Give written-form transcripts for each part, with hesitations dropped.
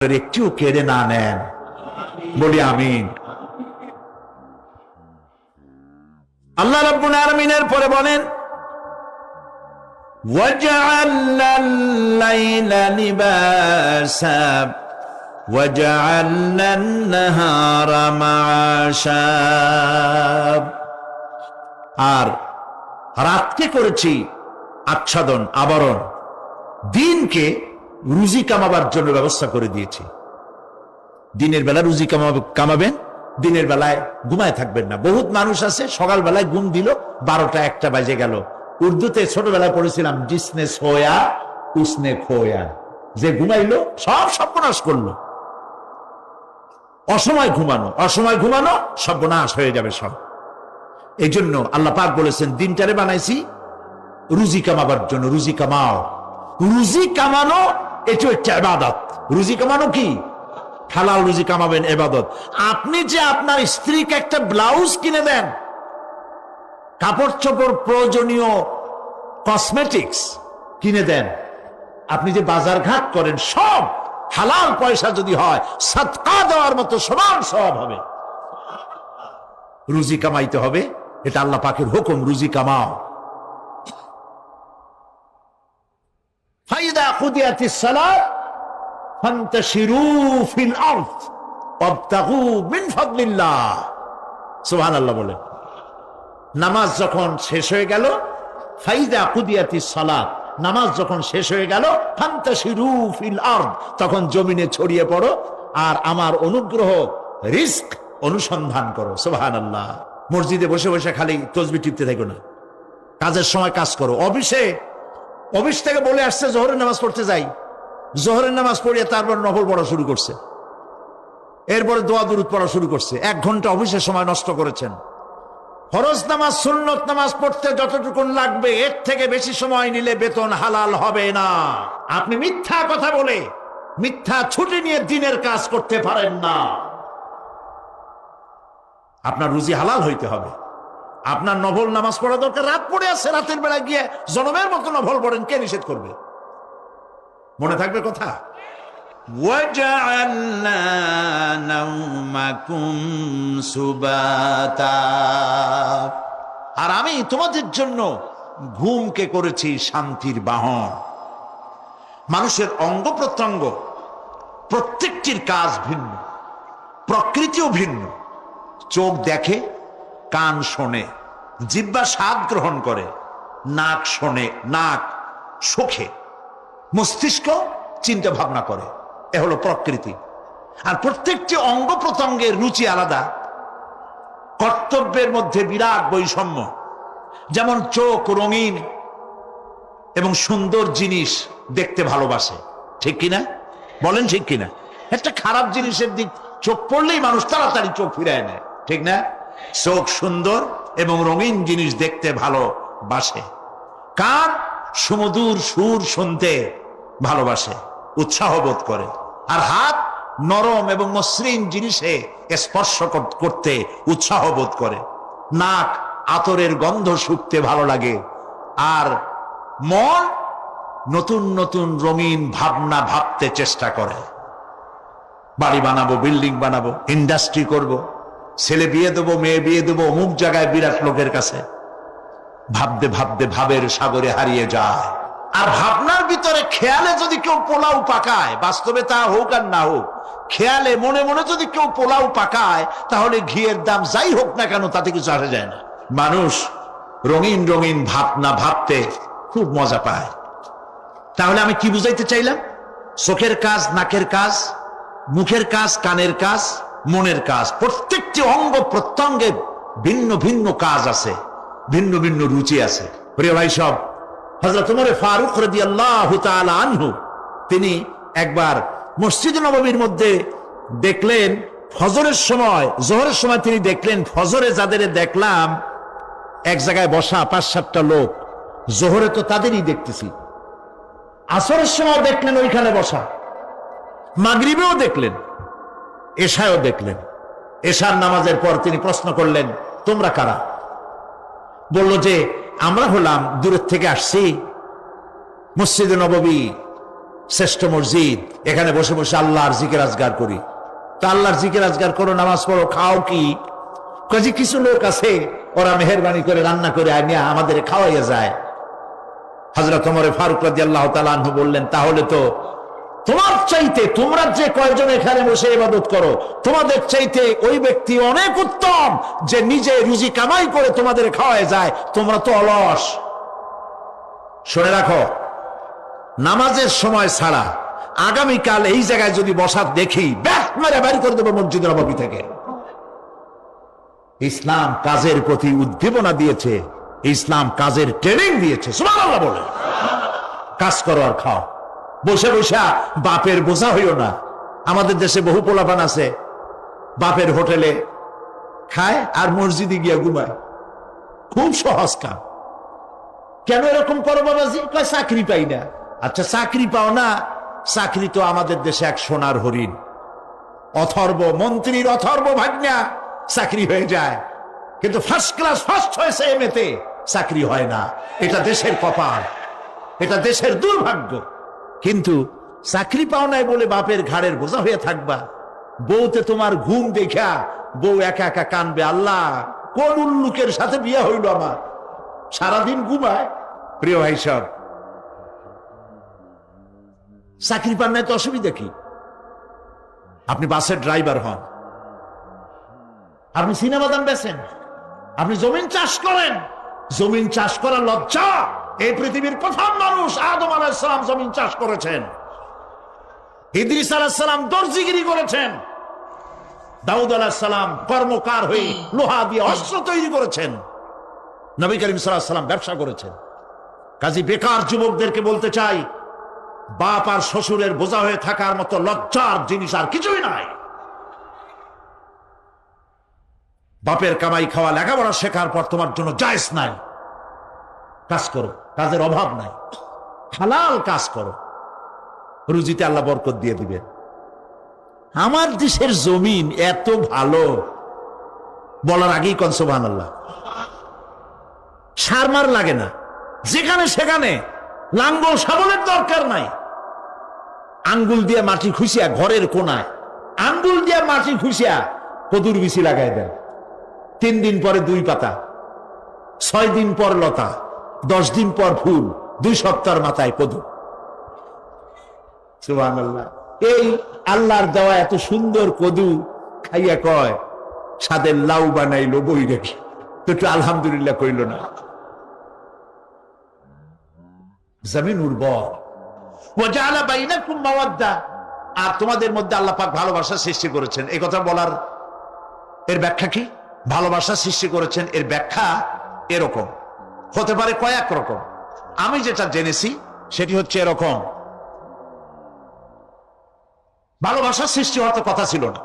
একটিও কেড়ে না নেন, বলি আমিন। আল্লাহ রাব্বুল আলামিনের পরে বলেন ওয়াজআলনা আল-লাইলা লিবাসা ওয়াজআলনা আন-নাহারা মাআশা, আর রাতকে করেছি আচ্ছাদন, আবরণ, দিনকে রুজি কামাবার জন্য ব্যবস্থা করে দিয়েছি। দিনের বেলা রুজি কামাবেন, দিনের বেলায় ঘুমায় থাকবেন না। বহুত মানুষ আছে সকাল বেলায় ঘুম দিল, 12টা 1টা বাজে গেল। উর্দুতে ছোটবেলায় পড়েছিলাম জিসনে সোয়া উসনে খোয়া, যে ঘুমাইলো সব সর্বনাশ করলো। অসময় ঘুমানো সর্বনাশ হয়ে যাবে সব। এই জন্য আল্লাহ পাক বলেছেন দিনটারে বানাইছি রুজি কামাবার জন্য। রুজি কামাও, রুজি কামানো এটা একটা ইবাদত। রুজি কামানো কি? হালাল রুজি কামাবেন, ইবাদত। আপনি যে আপনার স্ত্রীকে একটা ব্লাউজ কিনে দেন, কাপড় চোপড়, প্রয়োজনীয় কসমেটিক্স কিনে দেন, আপনি যে বাজার ঘাট করেন, সব হালাল পয়সা যদি হয় সাদকা দেওয়ার মতো সমান সওয়াব হবে। রুজি কামাইতে হবে, এটা আল্লাহ পাকের হুকুম, রুজি কামাও। ফাইদা কুদিয়াতিস সালাত ফান্তাশিরু ফিল আরদ ওয়াবতাগু মিন ফাদলিল্লাহ। সুবহানাল্লাহ বলে। নামাজ যখন শেষ হয়ে গেল, ফাইদা কুদিয়াতিস সালাত, নামাজ যখন শেষ হয়ে গেল, ফান্তাশিরু ফিল আরদ, তখন জমিনে ছড়িয়ে পড়ো আর আমার অনুগ্রহ, রিজক অনুসন্ধান করো। সুবহানাল্লাহ। মসজিদে বসে বসে খালি তাসবিহ টিপতে থাকো না, কাজের সময় কাজ করো। অফিস থেকে বলে আসছে জোহরের নামাজ পড়তে যাই, জোহরের নামাজ পড়িয়ে তারপর নফল পড়া শুরু করছে, এরপরে দোয়া দুরূদ পড়া শুরু করছে। 1 ঘন্টা অফিসের সময় নষ্ট করেছেন। ফরজ নামাজ, সুন্নত নামাজ পড়তে যতটুকু লাগবে এর থেকে বেশি সময় নিলে বেতন হালাল হবে না। আপনি মিথ্যা কথা বলে, মিথ্যা ছুটি নিয়ে দিনের কাজ করতে পারেন না। আপনার রুজি হালাল হইতে হবে। আপনার নফল নামাজ পড়া দরকার, রাত পড়ে আছে, রাতের বেলা গিয়ে জনমের মতো নফল পড়েন, কে নিষেধ করবে? মনে থাকবে কথা। ওয়াজআলনা নাওমাকুম সুবাতা, আর আমি তোমাদের জন্য ঘুমকে করেছি শান্তির বাহন। মানুষের অঙ্গ প্রত্যঙ্গ প্রত্যেকটির কাজ ভিন্ন, প্রকৃতিও ভিন্ন। চোখ দেখে, কান শোনে, জিহ্বা স্বাদ গ্রহণ করে, নাক শোনে, নাক শোখে, মস্তিষ্ক চিন্তা ভাবনা করে। এ হলো প্রকৃতি। আর প্রত্যেকটি অঙ্গ প্রত্যঙ্গের রুচি আলাদা, কর্তব্যের মধ্যে বিরাট বৈষম্য। যেমন চোখ রঙিন এবং সুন্দর জিনিস দেখতে ভালোবাসে, ঠিক কিনা? বলেন ঠিক কিনা? একটা খারাপ জিনিসের দিক চোখ পড়লেই মানুষ তাড়াতাড়ি চোখ ফিরায় নেয়, ঠিক না? চোখ সুন্দর এবং রঙিন জিনিস দেখতে ভালোবাসে। কান সুমধুর সুর শুনতে ভালোবাসে, উৎসাহ বোধ করে। আর হাত নরম এবং মসৃণ জিনিসে স্পর্শ করতে উৎসাহ বোধ করে। নাক আতরের গন্ধ শুঁকতে ভালো লাগে। আর মন নতুন নতুন রঙিন ভাবনা ভাবতে চেষ্টা করে। বাড়ি বানাবো, বিল্ডিং বানাবো, ইন্ডাস্ট্রি করব, ছেলে বিয়ে দেবো, মেয়ে বিয়ে দেবো, অমুক জায়গায় বিরাট লোকের কাছে। ভাবতে ভাবতে ভাবের সাগরে হারিয়ে যায়। আর ভাবনার ভিতরে খেয়ালে যদি কেউ পোলাও পাকায়, বাস্তবে তা হোক আর না হোক, খেয়ালে মনে মনে যদি কেউ পোলাও পাকায়, তাহলে ঘিয়ের দাম যাই হোক না কেন তাতে কিছু আসে যায় না। মানুষ রঙিন রঙিন ভাবনা ভাবতে খুব মজা পায়। তাহলে আমি কি বুঝাইতে চাইলাম? চোখের কাজ, নাকের কাজ, মুখের কাজ, কানের কাজ, মনের কাজ, প্রত্যেকটি অঙ্গ প্রত্যঙ্গে ভিন্ন ভিন্ন কাজ আছে, ভিন্ন ভিন্ন রুচি আছে। প্রিয় ভাই সব, হযরত ওমর ফারুক রাদিয়াল্লাহু তাআলা আনহু, তিনি একবার মসজিদ নববীর মধ্যে দেখলেন ফজরের সময়, জোহরের সময় তিনি দেখলেন ফজরে যাদের দেখলাম এক জায়গায় বসা 5-7টা লোক, জোহরে তো তাদেরই দেখতেছি। আসরের সময় দেখলেন ওইখানে বসা, মাগরিবেও দেখলেন, এশায়ও দেখলেন। এশার নামাজের পর তিনি প্রশ্ন করলেন, তোমরা কারা? বলল যে আমরা হলাম দূরের থেকে আসছি, মসজিদে নববী শ্রেষ্ঠ মসজিদ, এখানে বসে বসে আল্লাহর জিকির আজগার করি। তা আল্লাহর জিকির আজগার করো, নামাজ পড়ো, খাও কি? কাজে কিছু লোক আছে ওরা মেহেরবানি করে রান্না করে আনিয়া আমাদের খাওয়াইয়া যায়। হযরত ওমর ফারুক রাদিয়াল্লাহু তাআলা আনহু বললেন, তাহলে তো তোমার চাইতে, তোমরা যে কয়জন এখানে বসে ইবাদত করো, তোমাদের চাইতে ওই ব্যক্তি অনেক উত্তম যে নিজে রুজি কামাই করে তোমাদের খাওয়ায় যায়। তোমরা তো অলস। শুনে রাখো, নামাজের সময় ছাড়া আগামীকাল এই জায়গায় যদি বসা দেখি, ব্যাস মেরে বের করে দেবো মসজিদ নববী থেকে। ইসলাম কাজের প্রতি উদ্দীপনা দিয়েছে, ইসলাম কাজের ট্রেনিং দিয়েছে। সুবহানাল্লাহ বলে কাজ করো আর খাও। বসে বসে বাপের বোঝা হইও না। আমাদের দেশে বহু পোলাপান আছে বাপের হোটেলে খায় আর মসজিদে গিয়া ঘুমায়। খুব সহজ কাম। কেন এরকম করো বাবাজি? কয় চাকরি পাই না। আচ্ছা চাকরি পাও না, চাকরি তো আমাদের দেশে এক সোনার হরিণ। অথর্ব মন্ত্রীর অথর্ব ভাগ্না চাকরি হয়ে যায়, কিন্তু ফার্স্ট ক্লাস ফার্স্ট হয়েছে এমএতে, চাকরি হয় না। এটা দেশের কপাল, এটা দেশের দুর্ভাগ্য। কিন্তু চাকরি পাও নাই বলে বাপের ঘাড়ের বোঝা হয়ে থাকবা। বউতে তোমার ঘুম দেখা বউ একা একা কানবে, আল্লাহ কোন উল্লুকের সাথে বিয়ে হইল আমার, সারাদিন ঘুমায়। প্রিয় ভাই সব, চাকরি পান নাই তো অসুবিধা কি? আপনি বাসের ড্রাইভার হন, আপনি সিনেমা দাম বেচেন, আপনি জমিন চাষ করেন। জমিন চাষ করা লজ্জা। এই পৃথিবীর প্রথম মানুষ আদম আলাইহিস সালাম জমিন চাষ করেছেন। ইদ্রিস আলাইহিস সালাম দর্জিগিরি করেছেন। দাউদ আলাইহিস সালাম কর্মকার হয়ে লোহা দিয়ে অস্ত্র তৈরি করেছেন। নবী করিম সাল্লাল্লাহু আলাইহি সাল্লাম ব্যবসা করেছেন। কাজী বেকার যুবকদেরকে বলতে চাই, বাপ আর শ্বশুরের বোঝা হয়ে থাকার মতো লজ্জার জিনিস আর কিছুই নাই। বাপের কামাই খাওয়া লেখাপড়া শেখার পর তোমার জন্য জায়েজ নাই। কাজ করো, কাজের অভাব নাই, হালাল কাজ করো, রুজিতে আল্লাহ বরকত দিয়ে দিবেন। আমার দেশের জমিন এত ভালো, বলার আগেই কোন সুবহানাল্লাহ। সারমার লাগে না, যেখানে সেখানে লাঙ্গল শাবলের দরকার নাই। আঙ্গুল দিয়ে মাটি খুঁচিয়া ঘরের কোনায় আঙ্গুল দিয়ে মাটি খুঁচিয়া কদুর বিচি লাগাই দেয়। 3 দিন পরে 2 পাতা, 6 দিন পর লতা, 10 দিন পর ফুল, 2 সপ্তাহের মাথায় কদু। সুবহানাল্লাহ। এই আল্লাহর দেওয়া এত সুন্দর কদু খাইয়া কয়, সাদের লাউ বানাইলো বই রেখে, তো একটু আলহামদুলিল্লাহ কইল না। জমিন উর্বর। ওয়াজাআলা বাইনাকুম মাওয়াদ্দা, আর তোমাদের মধ্যে আল্লাহ পাক ভালোবাসা সৃষ্টি করেছেন। এই কথা বলার এর ব্যাখ্যা কি? ভালোবাসা সৃষ্টি করেছেন এর ব্যাখ্যা এরকম হতে পারে, কয়েক রকম। আমি যেটা জেনেছি সেটি হচ্ছে এরকম, ভালোবাসা সৃষ্টি হওয়ার কথা ছিল না।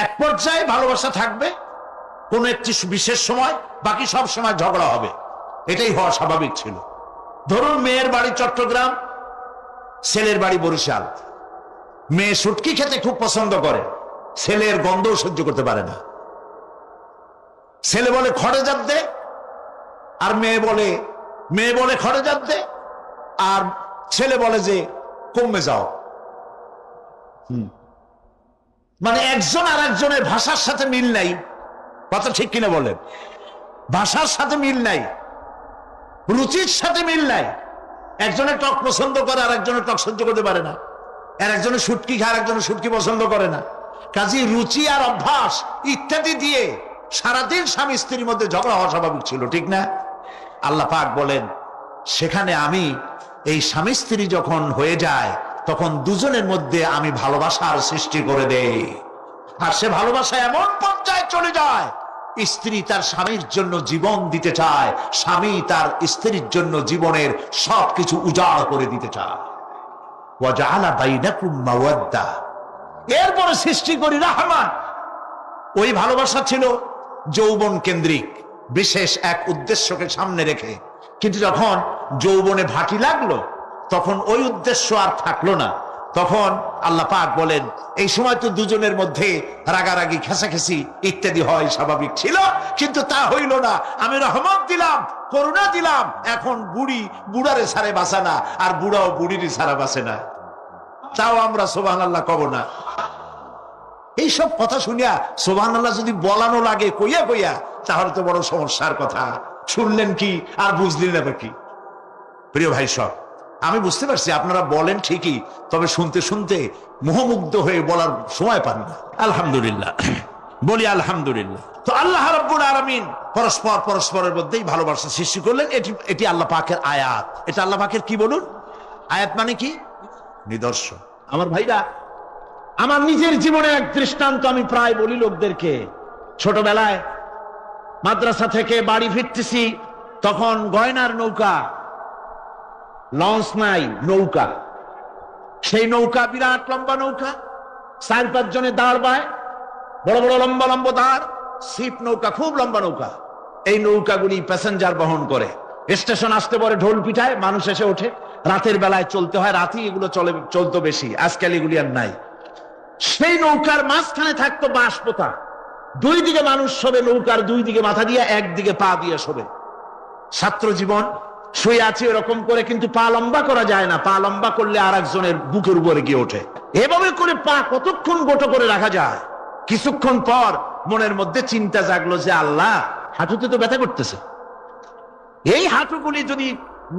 এক পর্যায়ে ভালোবাসা থাকবে কোন একটি বিশেষ সময়, বাকি সব সময় ঝগড়া হবে। এটাই হওয়া স্বাভাবিক ছিল। ধরুন মেয়ের বাড়ি চট্টগ্রাম, ছেলের বাড়ি বরিশাল। মেয়ে শুটকি খেতে খুব পছন্দ করে, ছেলের গন্ধ সহ্য করতে পারে না। ছেলে বলে খড়ে জাত দে, আর মেয়ে বলে খড়ে জাত দে, আর ছেলে বলে যে কমে যাও। মানে একজন আর একজনের ভাষার সাথে মিল নাই। কথা ঠিক কিনা বলেন? ভাষার সাথে মিল নাই, রুচির সাথে মিল নাই। একজনের টক পছন্দ করে আর একজনের টক সহ্য করতে পারে না, আর একজনের শুটকি খায় আর একজনের শুটকি পছন্দ করে না। কাজে রুচি আর অভ্যাস ইত্যাদি দিয়ে সারাদিন স্বামী স্ত্রীর মধ্যে ঝগড়া হওয়া স্বাভাবিক ছিল, ঠিক না? আল্লাহ পাক বলেন, সেখানে আমি এই স্বামী স্ত্রী যখন হয়ে যায় তখন দুজনের মধ্যে আমি ভালোবাসার সৃষ্টি করে দেই। আর সে ভালোবাসা এমন পর্যায়ে চলে যায়, স্ত্রী তার স্বামীর জন্য জীবন দিতে চায়, স্বামী তার স্ত্রীর জন্য জীবনের সবকিছু উজাড় করে দিতে চায়। ওয়াজআলা বাইনাকুম মাওয়াদ্দা, এরপরে সৃষ্টি করি রাহমান। ওই ভালোবাসা ছিল যৌবন কেন্দ্রিক, বিশেষ এক উদ্দেশ্যকে সামনে রেখে। কিন্তু যখন যৌবনে ভাটি লাগলো তখন ওই উদ্দেশ্য আর থাকলো না, তখন আল্লাহ পাক বলেন এই সময় তো দুজনের মধ্যে রাগারাগি খেসাখেসি ইত্যাদি হয়, স্বাভাবিক ছিল, কিন্তু তা হইল না। আমি রহমত দিলাম, করুণা দিলাম, এখন বুড়ারে সারে বাঁচে না, আর বুড়াও বুড়িরই সারা বাঁচে না। তাও আমরা সুবহানাল্লাহ কব না। এইসব কথা শুনিয়া সুবহানাল্লাহ যদি বলানো লাগে কইয়া কইয়া, তাহলে তো বড় সমস্যার কথা। শুনলেন কি আর বুঝলেন না কি? প্রিয় ভাই সব, আমি বুঝতে পারছি আপনারা বলেন ঠিকই, তবে শুনতে শুনতে মোহমুগ্ধ হয়ে বলার সময় পান না। আলহামদুলিল্লাহ, বলি আলহামদুলিল্লাহ। তো আল্লাহ রাব্বুল আলামিন পরস্পরের মধ্যেই ভালোবাসা সৃষ্টি করলেন। এটি আল্লাহ পাকের আয়াত। এটা আল্লাহ পাকের কি বলুন? আয়াত মানে কি? নিদর্শন। আমার ভাইরা, আমার নিজের জীবনে এক দৃষ্টান্ত আমি প্রায় বলি লোকদেরকে। ছোটবেলায় মাদ্রাসা থেকে বাড়ি ফিরতেছি, তখন গয়নার নৌকা, লঞ্চ নাই, নৌকা। সেই নৌকা বিরাট লম্বা নৌকা, 4-5 জনে দাঁড় বায়, বড় বড় লম্বা লম্বা দাঁড়, ছিপ নৌকা, খুব লম্বা নৌকা। এই নৌকাগুলি প্যাসেঞ্জার বহন করে। স্টেশন আসতে পরে ঢোল পিঠায়, মানুষ এসে ওঠে। রাতের বেলায় চলতে হয়, রাতেই এগুলো চলতো বেশি, আজকাল এগুলি আর নাই। সেই নৌকার মাঝখানে থাকতো বাঁশ পোতা, 2 দিকে মানুষ শোবে, নৌকার 2 দিকে মাথা দিয়ে, একদিকে পা দিয়ে শোবে। ছাত্র জীবন, শুয়ে আছে এরকম করে, কিন্তু পা লম্বা করা যায় না। পা লম্বা করলে আর একজনের বুকের উপরে গিয়ে ওঠে। এভাবে করে পা কতক্ষণ গোটো করে রাখা যায়? কিছুক্ষণ পর মনের মধ্যে চিন্তা জাগলো যে আল্লাহ, হাঁটুতে তো ব্যথা করতেছে, এই হাঁটুগুলি যদি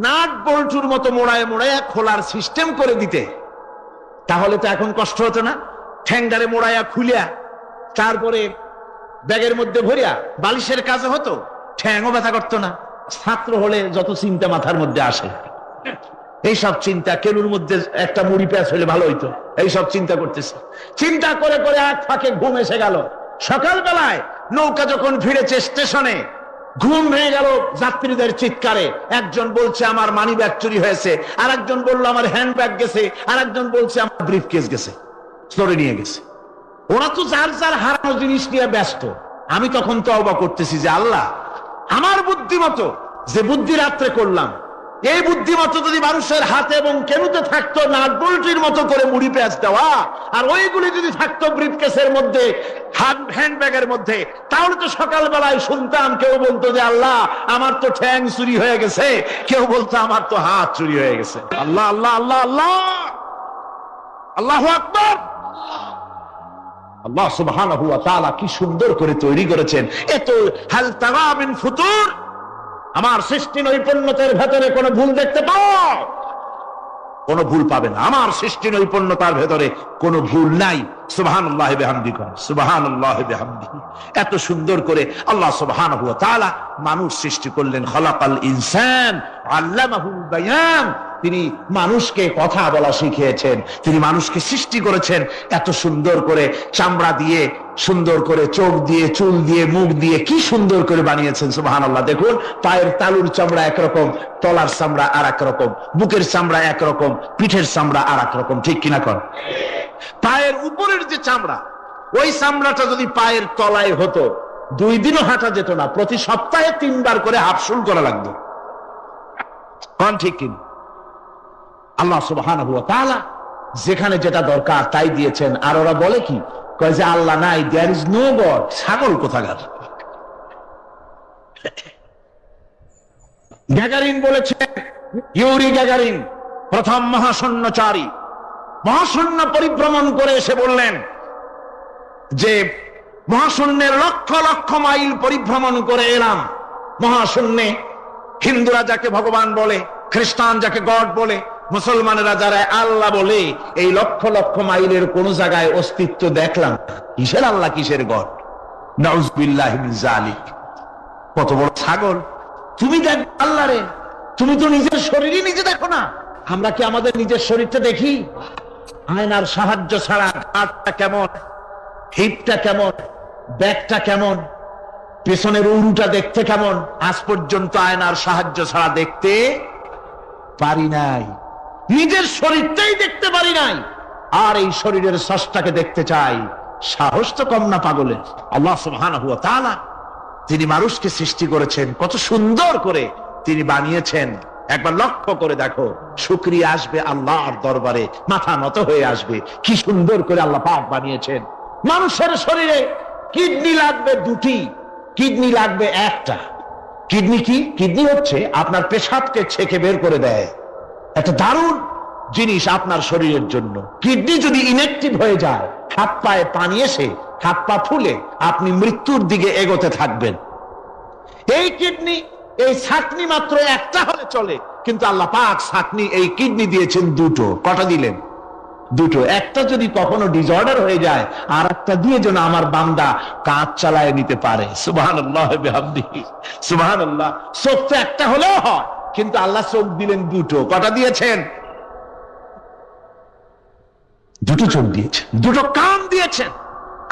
নাট বল্টুর মতো মোড়ায় মোড়ায় খোলার সিস্টেম করে দিতে, তাহলে তো এখন কষ্ট হতো না। ঠ্যাংডারে মোড়ায়া খুলিয়া তারপরে ব্যাগের মধ্যে ভরিয়া বালিশের কাজে হতো, ঠ্যাংও ব্যথা করতো না। ছাত্র হলে যত চিন্তা মাথার মধ্যে আসে, এইসব চিন্তা, কেলুর মধ্যে একটা মুড়ি পেঁয়াজ হলে ভালো হইতো, এইসব চিন্তা করতেছে। চিন্তা করে করে এক ফাঁকে ঘুম এসে গেল। সকালবেলায় নৌকা যখন ফিরেছে স্টেশনে, ঘুম ভেঙে গেল যাত্রীদের চিৎকারে। একজন বলছে আমার মানি ব্যাগ চুরি হয়েছে, আর একজন বললো আমার হ্যান্ড ব্যাগ গেছে, আর একজন বলছে আমার ব্রিফ কেস গেছে, চোরে নিয়ে গেছে। ওরা তো যার যার হারানো জিনিস নিয়ে ব্যস্ত। আমি তখন তওবা করতেছি যে আল্লাহ, আমার বুদ্ধিমতো যে বুদ্ধি রাত্রে করলাম, এই বুদ্ধিমতো যদি মানুষের হাতে এবং কেনুতে থাকতো নাট বল্টুর মতো করে মুড়ি পেঁয়াজ দেওয়া, আর ওইগুলি যদি থাকতো ব্রিফকেসের মধ্যে, হ্যান্ড ব্যাগের মধ্যে, তাহলে তো সকালবেলায় শুনতাম কেউ বলতো যে আল্লাহ আমার তো ঠ্যাং চুরি হয়ে গেছে, কেউ বলতো আমার তো হাত চুরি হয়ে গেছে। আল্লাহ আল্লাহ আল্লাহ আল্লাহ, আল্লাহু আকবার। আল্লাহ সুবহানাহু ওয়া তাআলা কি সুন্দর করে তৈরি করেছেন। এত হাল তারা মিন ফুতুর, আমার সৃষ্টি নৈপুণ্যতার ভেতরে কোনো ভুল দেখতে পাও? কোনো ভুল পাবে না। আমার সৃষ্টি নৈপুণ্যতার ভেতরে কোনো ভুল নাই। সুবহানাল্লাহি বিহামদিহি, সুবহানাল্লাহি বিহামদিহি। এত সুন্দর করে আল্লাহ সুবহানাহু ওয়া তাআলা মানুষ সৃষ্টি করলেন। খালাকাল ইনসান আল্লামাহুল বায়ান। তিনি মানুষকে কথা বলা শিখিয়েছেন, তিনি মানুষকে সৃষ্টি করেছেন এত সুন্দর করে, চামড়া দিয়ে, সুন্দর করে চোখ দিয়ে, চুল দিয়ে, মুখ দিয়ে, কি সুন্দর করে বানিয়েছেন। সুবহানাল্লাহ। দেখুন, পায়ের তালুর চামড়া একরকম, তলার চামড়া আর এক রকম, বুকের চামড়া একরকম, পিঠের চামড়া আর এক রকম, ঠিক কিনা কর? পায়ের উপরের যে চামড়া, ওই চামড়াটা যদি পায়ের তলায় হতো, 2 দিনও হাঁটা যেত না। প্রতি সপ্তাহে 3 বার করে হাফসুল করা লাগতো। কোন ঠিক কিনা? আল্লাহ সুবহানাহু ওয়া তাআলা যেখানে যেটা দরকার তাই দিয়েছেন। আর ওরা বলে কি, কয় যে আল্লাহ নাই, দেয়ার ইজ নো গড। ছাগল কোথাকার। গ্যাগারিন বলেছেন, ইউরি গ্যাগারিন প্রথম মহাশূন্যচারী, মহাশূন্য পরিভ্রমণ করে এসে বললেন যে মহাশূন্যের লক্ষ লক্ষ মাইল পরিভ্রমণ করে এলাম। মহাশূন্যে হিন্দুরা যাকে ভগবান বলে, খ্রিস্টান যাকে গড বলে, মুসলমানেরা যারা আল্লাহ বলে, এই লক্ষ লক্ষ মাইলের কোন জায়গায় অস্তিত্ব দেখলাম। কিসের আল্লাহ, কিসের গড? নাউযুবিল্লাহি মিন যালিক। কত বড় ছাগল! তুমি দেখ আল্লাহ রে, তুমি তো নিজের শরীরই নিজে দেখো না। আমরা কি আমাদের নিজের শরীরটা দেখি? আয়নার সাহায্য ছাড়া হাতটা কেমন, হিপটা কেমন, ব্যাকটা কেমন, পেছনের উরুটা দেখতে কেমন, আজ পর্যন্ত আয়নার সাহায্য ছাড়া দেখতে পারি নাই। নিজের শরীরটাই দেখতে পারি নাই, আর এই শরীরের স্রষ্টাকে দেখতে চাই। সাহস তো কম না পাগলের। আল্লাহ সুবহানাহু ওয়া তাআলা তিনি মানুষকে সৃষ্টি করেছেন, কত সুন্দর করে তিনি বানিয়েছেন। একবার লক্ষ্য করে দেখো, শুকরিয়া আসবে আল্লাহর দরবারে, মাথা নত হয়ে আসবে। কি সুন্দর করে আল্লাহ পাক বানিয়েছেন। মানুষের শরীরে কিডনি লাগবে দুটি, কিডনি লাগবে একটা। কিডনি কি? কিডনি হচ্ছে আপনার পেশাবকে ছেঁকে বের করে দেয়, একটা দারুণ জিনিস আপনার শরীরের জন্য। কিডনি যদি ইনঅ্যাক্টিভ হয়ে যায়, হাত পায়ে পানি এসে হাত পা ফুলে আপনি মৃত্যুর দিকে এগোতে থাকবেন। এই কিডনি, এই ছাকনি মাত্র একটা হলে চলে, কিন্তু আল্লাহ পাক ছাকনি, এই কিডনি দিয়েছেন দুটো। কটা দিলেন? দুটো। একটা যদি কখনো ডিসঅর্ডার হয়ে যায়, আর একটা দিয়ে যেন আমার বান্দা কাজ চালায় নিতে পারে। সুবহানাল্লাহ বিহামদিহি, সুবহানাল্লাহ। চোখ তো একটা হলেও হয়, কিন্তু আল্লাহ চোখ দিলেন দুটো। কটা দিয়েছেন? দুটো চোখ দিয়েছেন, দুটো কান দিয়েছেন।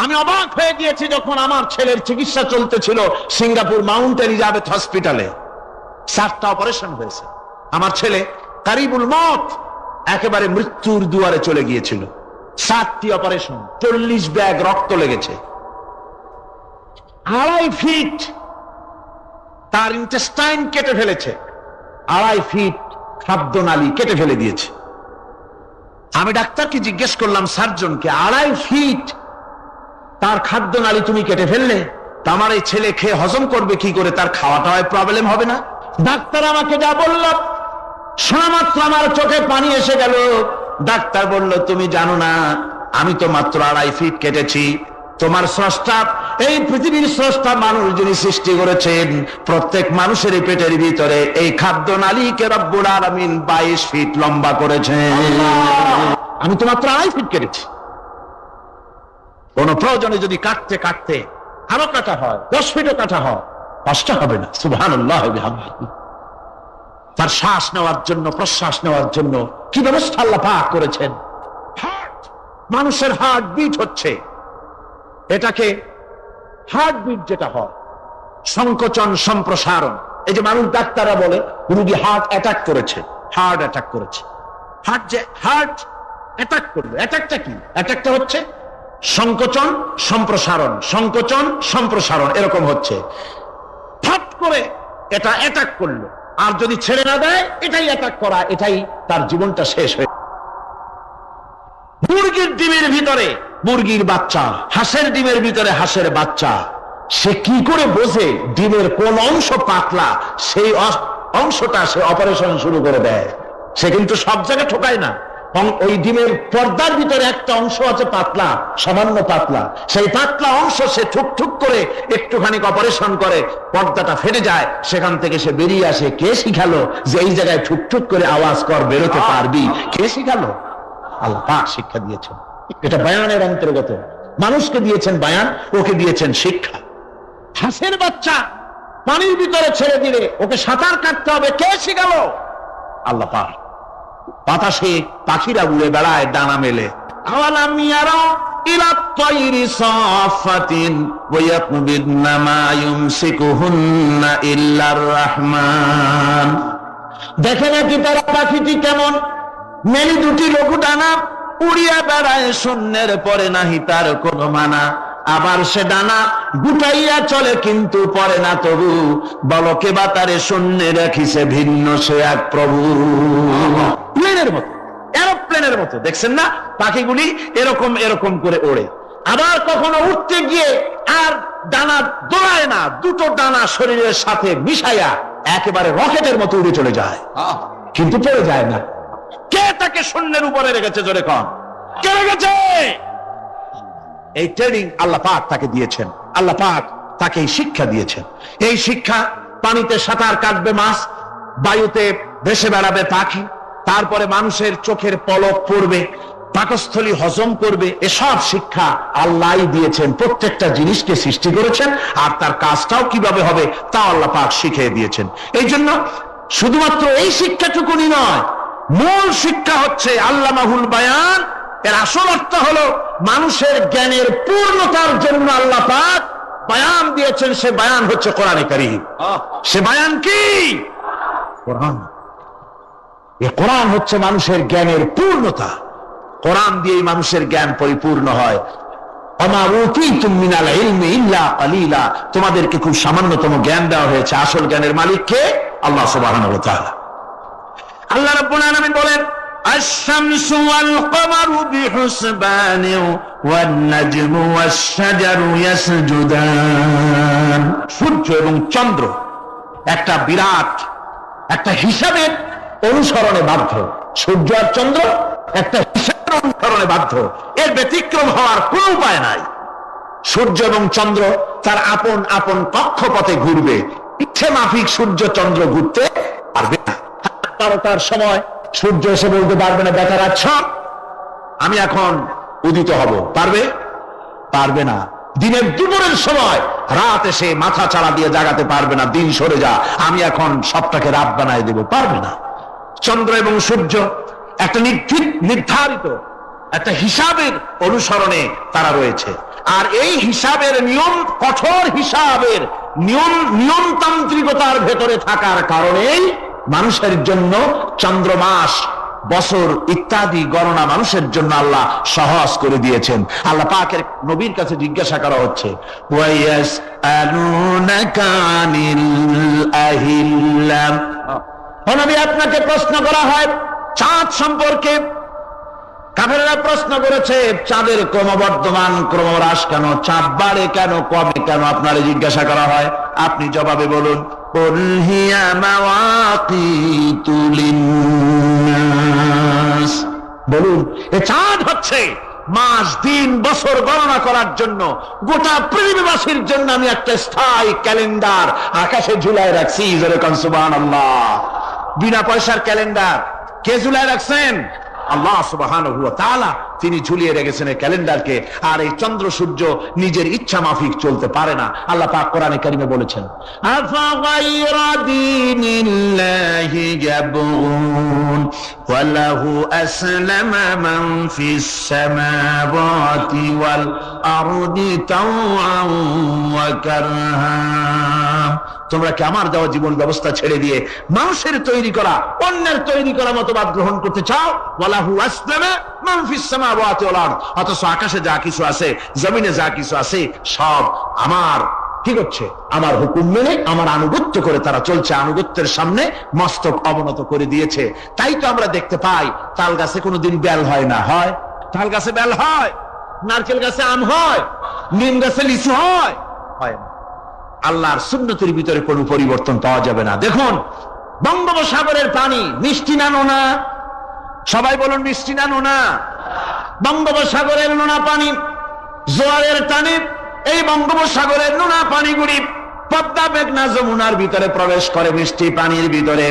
আমি অবাক হয়ে গিয়েছি যখন আমার ছেলের চিকিৎসা চলতেছিল সিঙ্গাপুর মাউন্ট এলিজাবেথ হসপিটালে। 7টা অপারেশন হয়েছে। আমার ছেলে কারিবুল মত, একেবারে মৃত্যুর দুয়ারে চলে গিয়েছিল। 7টি অপারেশন, 40 ব্যাগ রক্ত লেগেছে। 2.5 ফিট তার ইন্টেস্টাইন কেটে ফেলেছে, 2.5 ফিট খাদ্যনালী কেটে ফেলে দিয়েছে। আমি ডাক্তারকে জিজ্ঞেস করলাম, সার্জনকে, 2.5 ফিট তার খাদ্যনালী তুমি কেটে ফেললে, তা আমার এই ছেলে খেয়ে হজম করবে কি করে? তার খাওয়াটায় প্রবলেম হবে না? ডাক্তার আমাকে যা বলল, শোনা মাত্র আমার চোখে পানি এসে গেল। ডাক্তার বলল, তুমি জানো না, আমি তো মাত্র 2.5 ফিট কেটেছি। তোমার স্রষ্টা, এই পৃথিবীর স্রষ্টা মানুষ যিনি সৃষ্টি করেছেন, প্রত্যেক মানুষের পেটের ভিতরে এই খাদ্যনালীকে রব্বুল আলামিন 22 ফিট লম্বা করেছেন। আমি তো মাত্র 2.5 ফিট কেটেছি। কোন প্রয়োজনে যদি কাটতে কাটতে আরো কাটা হয়, 10 ফিটও কাটা হয়, কষ্ট হবে না। সুবহানাল্লাহ বিহামদিহি। তার শ্বাস নেওয়ার জন্য, প্রশ্বাস নেওয়ার জন্য কি ব্যবস্থা আল্লাহ পাক করেছেন। হার্ট, মানুষের হার্ট বিট হচ্ছে, এটাকে হার্ট বিট যেটা হয়, সংকোচন সম্প্রসারণ। এই যে মানুষ, ডাক্তাররা বলে রোগী হার্ট অ্যাটাক করেছে, হার্ট অ্যাটাক করেছে। হার্ট যে হার্ট অ্যাটাক করলো, অ্যাটাকটা কি? অ্যাটাকটা হচ্ছে সংকোচন সম্প্রসারণ, সংকোচন সম্প্রসারণ, এরকম হচ্ছে। ফাট করে এটা অ্যাটাক করলো, আর যদি ছেড়ে না দেয়, এটাই অ্যাটাক করা, এটাই তার জীবনটা শেষ হয়ে। মুরগির ডিমের ভিতরে মুরগির বাচ্চা, হাঁসের ডিমের ভিতরে হাঁসের বাচ্চা, সে কি করে বোঝে ডিমের কোন অংশ পাতলা? সেই অংশটা সে অপারেশন শুরু করে দেয়। সে কিন্তু সব জায়গায় ঠোকায় না। ওই ডিমের পর্দার ভিতরে একটা অংশ আছে পাতলা, সামান্য পাতলা, সেই পাতলা অংশ সে ঠুক করে একটুখানি অপারেশন করে, পর্দাটা ফেটে যায়, সেখান থেকে সে বেরিয়ে আসে। কে শিখালো যে এই জায়গায় ঠুক করে আওয়াজ কর, বেরোতে পারবি? কে শিখালো? আল্লাহ পাক শিক্ষা দিয়েছেন। এটা বায়ানের অন্তর্গত। মানুষকে দিয়েছেন বায়ান, ওকে দিয়েছেন শিক্ষা। হাঁসের বাচ্চা পানির ভিতরে ছেড়ে দিলে ওকে সাঁতার কাটতে হবে, কে শিখালো? আল্লাহ পাক। বাতাসে পাখিরা উড়ে বেড়ায় ডানা মেলে। আওয়ালাম ইয়ারাও ইলা তায়রি সাফাতিন ওয়া ইয়াকবিদনা মা ইউমসিকুহুন্না ইল্লার রাহমান। দেখে নাকি তারা পাখিটি কেমন? মেলি দুটি লঘু ডানা, উড়িয়া বেড়ায় শূন্যের পরে নাহি তার কোনো মানা। আবার সে ডানা গুটাইয়া চলে, কিন্তু পরে না তবু। বলকে বা তারে শূন্যে রাখিছে ভিন্ন সে এক প্রভু। প্লেনের মতো, এরোপ্লেনের মতো, দেখছেন না পাখিগুলি এরকম এরকম করে ওড়ে। আবার কখনো উঠতে গিয়ে আর ডানা দোড়ায় না, দুটো ডানা শরীরের সাথে মিশাইয়া একেবারে রকেটের মতো উড়ে চলে যায়, কিন্তু পড়ে যায় না। কে তাকে শূন্যের উপরে রেখেছে? জোরে কন, কে রেখেছে? এই ট্রেনিং আল্লাহ পাক তাকে দিয়েছেন। আল্লাহ পাক তাকে এই শিক্ষা দিয়েছেন। এই শিক্ষা, পানিতে সাঁতার কাটবে মাছ, বায়ুতে ভেসে বেড়াবে পাখি, তারপরে মানুষের চোখের পলক পড়বে, পাকস্থলী হজম করবে, এসব শিক্ষা আল্লাহই দিয়েছেন। প্রত্যেকটা জিনিসকে সৃষ্টি করেছেন, আর তার কাজটাও কিভাবে হবে তা আল্লাহ পাক শিখিয়ে দিয়েছেন। এই জন্য শুধুমাত্র এই শিক্ষাটুকুনি নয়, মূল শিক্ষা হচ্ছে আল্লামাহুল বায়ান। এর আসল অর্থ হলো মানুষের জ্ঞানের পূর্ণতার জন্য আল্লাহ পাক বায়ান দিয়েছেন। সে বায়ান হচ্ছে কোরআনে কারীম। সে বায়ান কি? কোরআন। এই কোরআন হচ্ছে মানুষের জ্ঞানের পূর্ণতা। কোরআন দিয়েই মানুষের জ্ঞান পরিপূর্ণ হয়। ওমা উতীতুম মিনাল ইলমি ইল্লা কালিলা। তোমাদেরকে খুব সামান্যতম জ্ঞান দেওয়া হয়েছে। আসল জ্ঞানের মালিক কে? আল্লাহ সুবহানাহু ওয়া তাআলা। আল্লাহ রাব্বুল আলামিন বলেন আশ-শামসু ওয়াল কমারু বিহুসবান ওয়ান নাজমু ওয়াশ-শাজারু ইয়াসজুদান। সূর্য এবং চন্দ্র একটা বিরাট একটা হিসাবের অনুসরণে বাধ্য। সূর্য আর চন্দ্র একটা হিসাবের অনুসরণে বাধ্য, এর ব্যতিক্রম হওয়ার কোনো উপায় নাই। সূর্য এবং চন্দ্র তার আপন আপন কক্ষপথে ঘুরবে, ইচ্ছে মাফিক সূর্য চন্দ্র ঘুরতে পারবে না। 12টার সময় সূর্য এসে বলতে পারবে না বেটারা আমি এখন উদিত হব, পারবে? পারবে না। দিনের দুপুরের সময় রাত এসে মাথা চাড়া দিয়ে জাগাতে পারবে না, দিন সরে যা আমি এখন সবটাকে রাত বানায় দেব, পারবে না। চন্দ্র এবং সূর্য একটা নির্ধারিত একটা হিসাবের অনুসরণে তারা রয়েছে, আর এই হিসাবের নিয়ম, কঠোর হিসাবের নিয়মতান্ত্রিকতার ভেতরে থাকার কারণেই মানুষের জন্য চন্দ্র, মাস, বছর ইত্যাদি গণনা মানুষের জন্য আল্লাহ সহজ করে দিয়েছেন। আল্লাহ পাকের নবীর কাছে জিজ্ঞাসা করা হচ্ছে নবী, আপনাকে প্রশ্ন করা হয় চাঁদ সম্পর্কে। কাফেররা প্রশ্ন করেছে চাঁদের ক্রমবর্ধমান ক্রমহ্রাস কেন, চাঁদ বাড়ে কেন, কমে কেন, আপনারে জিজ্ঞাসা করা হয়, আপনি জবাবে বলুন কুল হিয়া মাওয়াকিতু লিন্নাস। বলুন এ চাঁদ হচ্ছে মাস, দিন, বছর গণনা করার জন্য, গোটা পৃথিবীবাসীর জন্য আমি একটা স্থায়ী ক্যালেন্ডার আকাশে ঝুলায় রাখছি। যেরকম সুবহানাল্লাহ। বিনা পয়সার ক্যালেন্ডার কে ঝুলায় রাখছেন? আল্লাহ সুবহানাহু ওয়া তাআলা তিনি ঝুলিয়ে রেখেছেন এই ক্যালেন্ডারকে। আর এই চন্দ্র সূর্য নিজের ইচ্ছা মাফিক চলতে পারে না। আল্লাহ পাক কোরআনে কারিমে বলেছেন আফা গায়রা দীনিল্লাহি ইয়াবগুন ওয়া লাহু আসলামা মান ফিস সামাওয়াতি ওয়াল আরদি তাওআন ওয়া কারহা। তোমরা কি আমার দেওয়া জীবন ব্যবস্থা ছেড়ে দিয়ে মানুষের তৈরি করা, অন্যের তৈরি করা মতবাদ গ্রহণ করতে চাও? ওয়ালাহু আসলামা মান ফিস সামাওয়াতি ওয়াল আরদ। অথচ আকাশে যা কিছু আছে, জমিনে যা কিছু আছে, সব আমার কি করছে? আমার হুকুম মেনে, আমার আনুগত্য করে তারা চলছে। আনুগত্যের সামনে মস্তক অবনত করে দিয়েছে। তাই তো আমরা দেখতে পাই তাল গাছে কোনোদিন বেল হয় না। হয়? তাল গাছে বেল হয়? নারকেল গাছে আম হয়? নিম গাছে লিচু হয়? হয় না। আল্লাহর সুন্নতের ভিতরে কোনো পরিবর্তন পাওয়া যাবে না। দেখুন বঙ্গোপসাগরের পানি মিষ্টি না নোনা? সবাই বলুন মিষ্টি না নোনা? বঙ্গোপসাগরের নোনা পানি জোয়ারের টানে এই বঙ্গোপসাগরের নোনা পানিগুলি পদ্মা, মেঘনা, যমুনার ভিতরে প্রবেশ করে মিষ্টি পানির ভিতরে।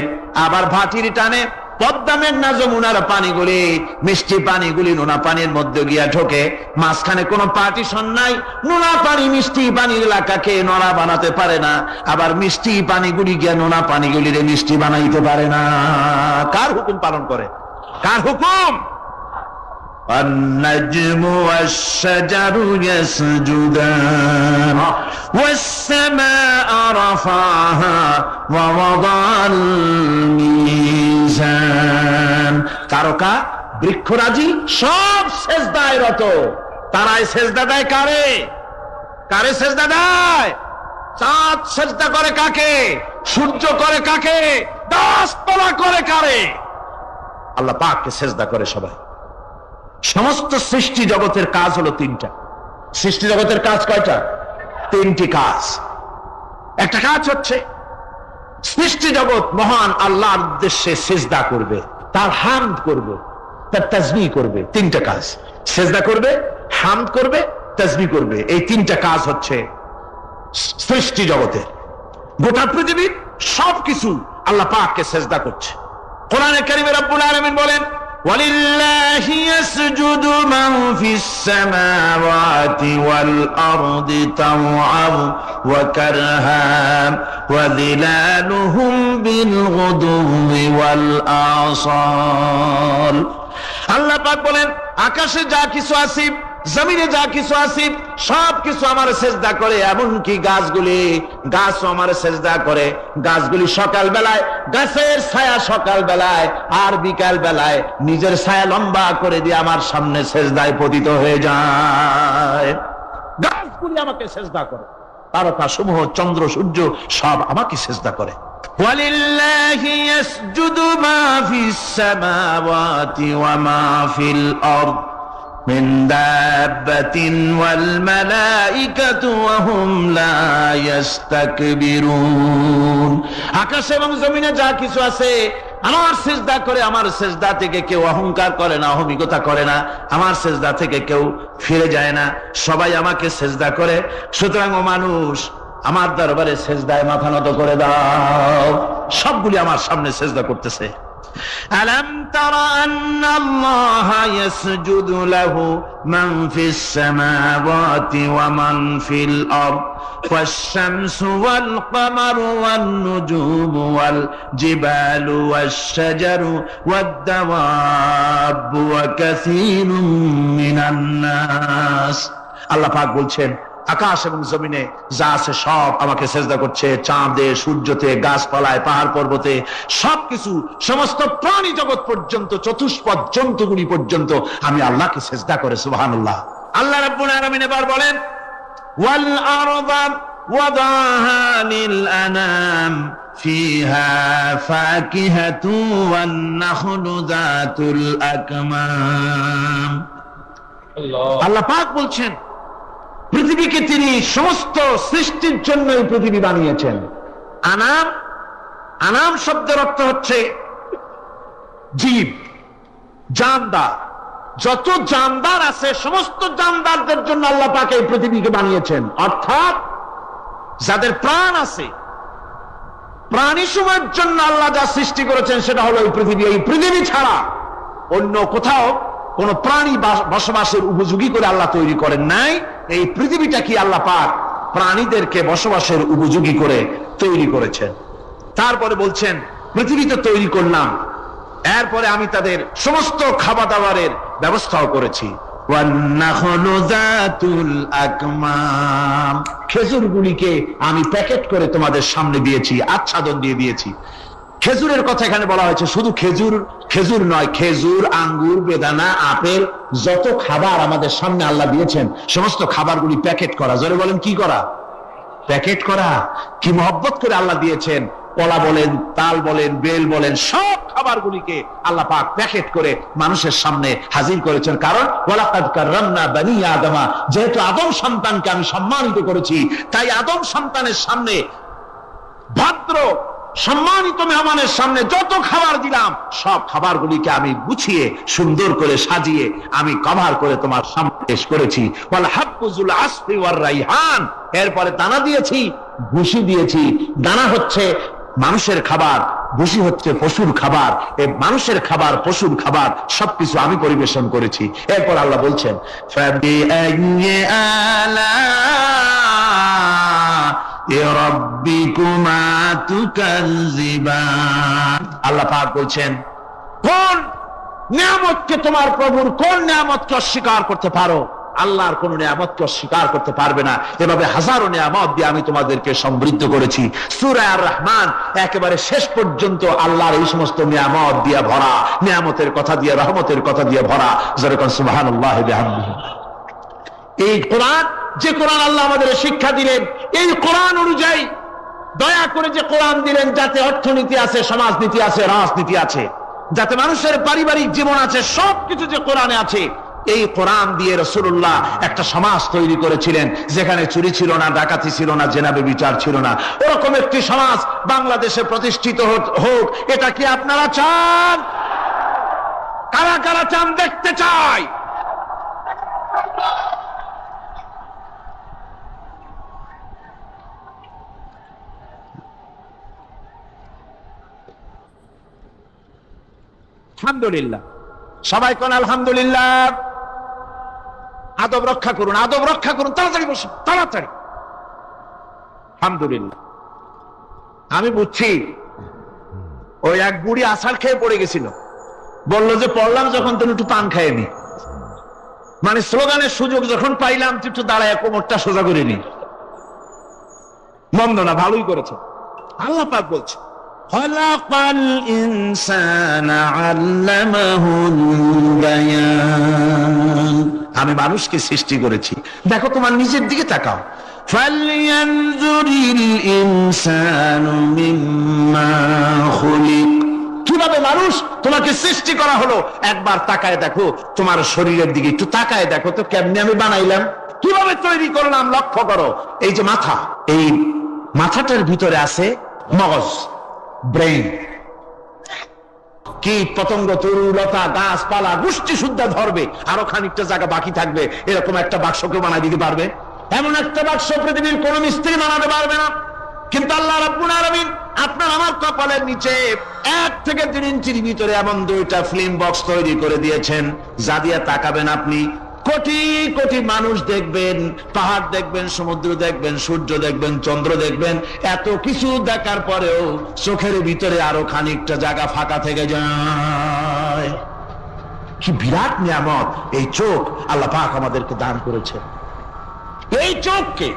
আবার ভাটির টানে পদ্মা, মেঘনা, যমুনার পানিগুলি, মিষ্টি পানিগুলি নোনা পানির মধ্যে গিয়া ঢোকে। মাঝখানে কোনো পার্টিশন নাই। নোনা পানি মিষ্টি পানির এলাকাকে নোনা বানাতে পারে না, আবার মিষ্টি পানিগুলি গিয়া নোনা পানিগুলিরে মিষ্টি বানাইতে পারে না। কার হুকুম পালন করে? কার হুকুম? النجم والشجر يسجدان والسماء رفعها ووضع الميزان। তারকা, বৃক্ষরাজি সব সেজদায় রত। তারাই সেজদা দেয় কারে? কারে সেজদা দেয়? চাঁদ সেজদা করে কাকে? সূর্য করে কাকে? গাছপালা করে কারে? আল্লাহ পাককে সেজদা করে সবাই। সমস্ত সৃষ্টি জগতের কাজ হলো তিনটা। সৃষ্টি জগতের কাজ কয়টা? তিনটি কাজ। একটা কাজ হচ্ছে সৃষ্টি জগৎ মহান আল্লাহর উদ্দেশ্যে সিজদা করবে, তার হামদ করবে, তার তাসবিহ করবে। তিনটা কাজ, সিজদা করবে, হামদ করবে, তাসবিহ করবে। এই তিনটা কাজ হচ্ছে সৃষ্টি জগতের। গোটা পৃথিবীর সবকিছু আল্লাহ পাককে সিজদা করছে। কোরআনে কারিমে রব্বুল আলামিন বলেন وَلِلَّهِ يَسْجُدُ مَنْ فِي السَّمَاوَاتِ وَالْأَرْضِ طَوْعًا وَكَرْهًا وَظِلَالُهُمْ بِالْغُدُوِّ وَالْآصَالِ। আল্লাহ পাক বলেন আকাশে যা কিছু আছে, জমিনে যা কিছু আছে, সব কিছু আমার সেজদা করে। এমনকি গাছগুলি, গাছও আমার সেজদা করে। গাছগুলি সকাল বেলায় গাছের ছায়া সকাল বেলায়, আর বিকাল বেলায় নিজের ছায়া লম্বা করে দিয়ে আমার সামনে সেজদায় পতিত হয়ে যায়। গাছগুলি আমাকে সেজদা করে। তারকা সমূহ, চন্দ্র সূর্য সব আমাকে সিজদা করে। ওয়ালিল্লাহি ইয়াসজুদু মা ফিস সামাওয়াতি ওয়া মা ফিল আরদ মিন দাব্বাতিন ওয়াল মালাইকাতু ওয়া হুম লা ইস্তাকবিরুন। আকাশ এবং জমিনে যা কিছু আছে আমার সিজদা করে। আমার সিজদা থেকে কেউ অহংকার করে না, অহমিকতা করে না, আমার সিজদা থেকে কেউ ফিরে যায় না, সবাই আমাকে সিজদা করে। সুতরাং ও মানুষ, আমার দরবারে সিজদায় মাথা নত করে দাও। সবগুলি আমার সামনে সিজদা করতেছে। আলাম তারা আন্নাল্লাহা ইয়াসজুদু লাহু মান ফিস সামাওয়াতি ওয়া মান ফিল আরদ والشمس والقمر والنجوم والجبال والشجر والدواب وكثير من الناس। আল্লাহ পাক বলছেন, আকাশ এবং জমিনে যা আছে সব আমাকে সিজদা করছে। চাঁদে, সূর্যতে, গাছপালায়, পাহাড় পর্বতে, সবকিছু, সমস্ত প্রাণী জগৎ পর্যন্ত, চতুষ্পদ জন্তুগুলি পর্যন্ত আমি আল্লাহকে সিজদা করে। সুবহানাল্লাহ। আল্লাহ রাব্বুল আলামিন এবার বলেন, والأرض وضعها للأنام فيها فاكهة والنخل ذات الأكمام। আল্লাহ পাক বলছেন, পৃথিবীকে তিনি সমস্ত সৃষ্টির জন্য এই পৃথিবী বানিয়েছেন। আনাম, আনাম শব্দের অর্থ হচ্ছে জীব, জানদার। যত জানদার আছে সমস্ত জানদারদের জন্য আল্লাহ পাক এই পৃথিবীকে বানিয়েছেন। অর্থাৎ যাদের প্রাণ আছে, প্রাণী সময়ের জন্য আল্লাহ যা সৃষ্টি করেছেন সেটা হলো এই পৃথিবী। এই পৃথিবী ছাড়া অন্য কোথাও কোন প্রাণী বসবাসের উপযোগী করে আল্লাহ তৈরি করেন নাই। এই পৃথিবীটা কি আল্লাহ পাক প্রাণীদেরকে বসবাসের উপযোগী করে তৈরি করেছেন। তারপরে বলছেন, পৃথিবী তো তৈরি করলাম, এরপরে আমি তাদের সমস্ত খাবার দাবারের ব্যবস্থাও করেছি। খেজুরগুলিকে আমি প্যাকেট করে তোমাদের সামনে দিয়েছি, আচ্ছাদন দিয়ে দিয়েছি। খেজুরের কথা এখানে বলা হয়েছে, শুধু খেজুর খেজুর নয়, খেজুর, আঙ্গুর, বেদানা, আপেল, যত খাবার আমাদের সামনে আল্লাহ দিয়েছেন সমস্ত খাবারগুলি প্যাকেট করা। জোরে বলেন, কি করা? প্যাকেট করা। কি মহব্বত করে আল্লাহ দিয়েছেন। কলা বলেন, তাল বলেন, বেল বলেন, সব খাবারগুলিকে আল্লাহ পাক প্যাকেট করে মানুষের সামনে হাজির করেছেন। কারণ ওয়ালাকাদ কাররামনা বানি আদমা, যেহেতু আদম সন্তানকে আমি সম্মানিত করেছি, তাই আদম সন্তানের সামনে, ভদ্র সম্মানিত মেহমানের সামনে যত খাবার দিলাম সব খাবারগুলিকে আমি গুছিয়ে সুন্দর করে সাজিয়ে আমি কভার করে তোমার সামনে পেশ করেছি। ওয়াল হাব্বুজুল আসফি ওয়ার রাইহান, এরপরে দানা দিয়েছি, ভুসি দিয়েছি। দানা হচ্ছে মানুষের খাবার, ভুসি হচ্ছে পশুর খাবার। এই মানুষের খাবার, পশুর খাবার সবকিছু আমি পরিবেশন করেছি। এরপর আল্লাহ বলছেন, ফাবিআইয়ি আলা'i রাব্বিকুমা তুকাযযিবান। আল্লাহ পাক বলছেন, কোন নিয়ামতকে, তোমার প্রভুর কোন নিয়ামতকে অস্বীকার করতে পারো? আল্লাহর কোন নিয়ামতকে অস্বীকার করতে পারবে না। এভাবে হাজারো নিয়ামত দিয়ে আমি তোমাদেরকে সমৃদ্ধ করেছি। সূরা আর রহমান একেবারে শেষ পর্যন্ত আল্লাহর এই সমস্ত নিয়ামত দিয়ে ভরা, নিয়ামতের কথা দিয়ে, রহমতের কথা দিয়ে ভরা। যেরকম সুবহানাল্লাহ বিহামদিহি। এই কোরআন, যে কোরআন আল্লাহ আমাদের শিক্ষা দিলেন, এই কোরআন অনুযায়ী দয়া করে যে কোরআন দিলেন, যাতে অর্থনীতি আছে, সমাজনীতি আছে, রাজনীতি আছে, যাতে মানুষের পারিবারিক জীবন আছে, সবকিছু যে কোরআনে আছে। এই কোরআন দিয়ে রাসূলুল্লাহ একটা সমাজ তৈরি করেছিলেন যেখানে চুরি ছিল না, ডাকাতি ছিল না, জেনাবে বিচার ছিল না। ওরকম একটি সমাজ বাংলাদেশে প্রতিষ্ঠিত হোক, এটা কি আপনারা চান? কারা কারা চান? দেখতে চাই। আলহামদুলিল্লাহ। সবাই কোন আলহামদুলিল্লাহ। আদব রক্ষা করুন, আদব রক্ষা করুন। তাড়াতাড়ি বসুন, তাড়াতাড়ি। আলহামদুলিল্লাহ। আমি বুঝছি, ওই এক বুড়ি আছাড় খেয়ে পড়ে গেছিল, বললো যে পড়লাম যখন তুমি একটু পান খাইয়ে নি, মানে স্লোগানের সুযোগ যখন পাইলাম একটু দাঁড়ায় কোমরটা সোজা করে নি। মন্দ না, ভালোই করেছে। আল্লাহ পাক বলছে, খালাকাল ইনসানা আল্লামাহুল বায়ান। আমি মানুষকে সৃষ্টি করেছি, দেখো তোমার নিজের দিকে তাকাও। ফালয়ানজুরিল ইনসানু মিম্মা খুলিক। কিভাবে মানুষ তোমাকে সৃষ্টি করা হলো একবার তাকায় দেখো, তোমার শরীরের দিকে একটু তাকায় দেখো তো কেমনে আমি বানাইলাম, কিভাবে তৈরি করলাম লক্ষ্য করো। এই যে মাথা, এই মাথাটার ভিতরে আছে মগজ, ব্রেইন। কীট পতঙ্গ, তরুলতা, গাছপালা, গোষ্ঠী শুদ্ধা ধরবে, আরো খানিকটা জায়গা বাকি থাকবে, এরকম একটা বাক্সকে বানাই দিতে পারবে? এমন একটা বাক্স পৃথিবীর কোন মিস্ত্রি বানাতে পারবে না। কিন্তু আল্লাহ রাব্বুল আলামিন আপনার আমার কপালের নিচে 1 থেকে 3 ইঞ্চির ভিতরে এমন 2টা ফিল্ম বক্স তৈরি করে দিয়েছেন, যা দিয়ে তাকাবেন আপনি কোটি কোটি মানুষ দেখবেন, পাহাড় দেখবেন, সমুদ্র দেখবেন, সূর্য দেখবেন, চন্দ্র দেখবেন। এত কিছু দেখার পরেও চোখের ভিতরে আরো খানিকটা জায়গা ফাঁকা থেকে যায়। কি বিরাট নিয়ামত এই চোখ আল্লাহ পাক আমাদেরকে দান করেছেন। এই চোখকে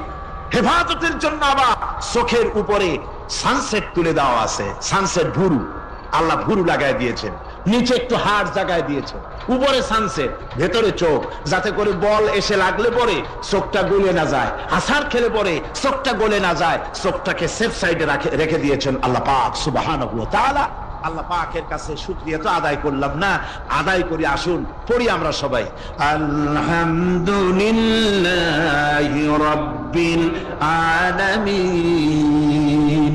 হেফাজতের জন্য আবার চোখের উপরে সানসেট তুলে দেওয়া আছে, সানসেট ভুরু, আল্লাহ ভুরু লাগায় দিয়েছেন, নিচে একটু হাড় জায়গায় দিয়েছেন, উপরে সানসেট, ভেতরে চোখ, যাতে করে বল এসে লাগলে পরে চোখটা গলে না যায়, আছাড় খেলে পরে চোখটা গলে না যায়, চোখটাকে সেফ সাইডে রেখে দিয়েছেন আল্লাহ পাক সুবহানাহু ওয়া তাআলা। আল্লাহ পাকের কাছে শুকরিয়া তো আদায় করলাম না, আদায় করি। আসুন পড়ি আমরা সবাই, আলহামদুলিল্লাহি রাব্বিল আলামিন।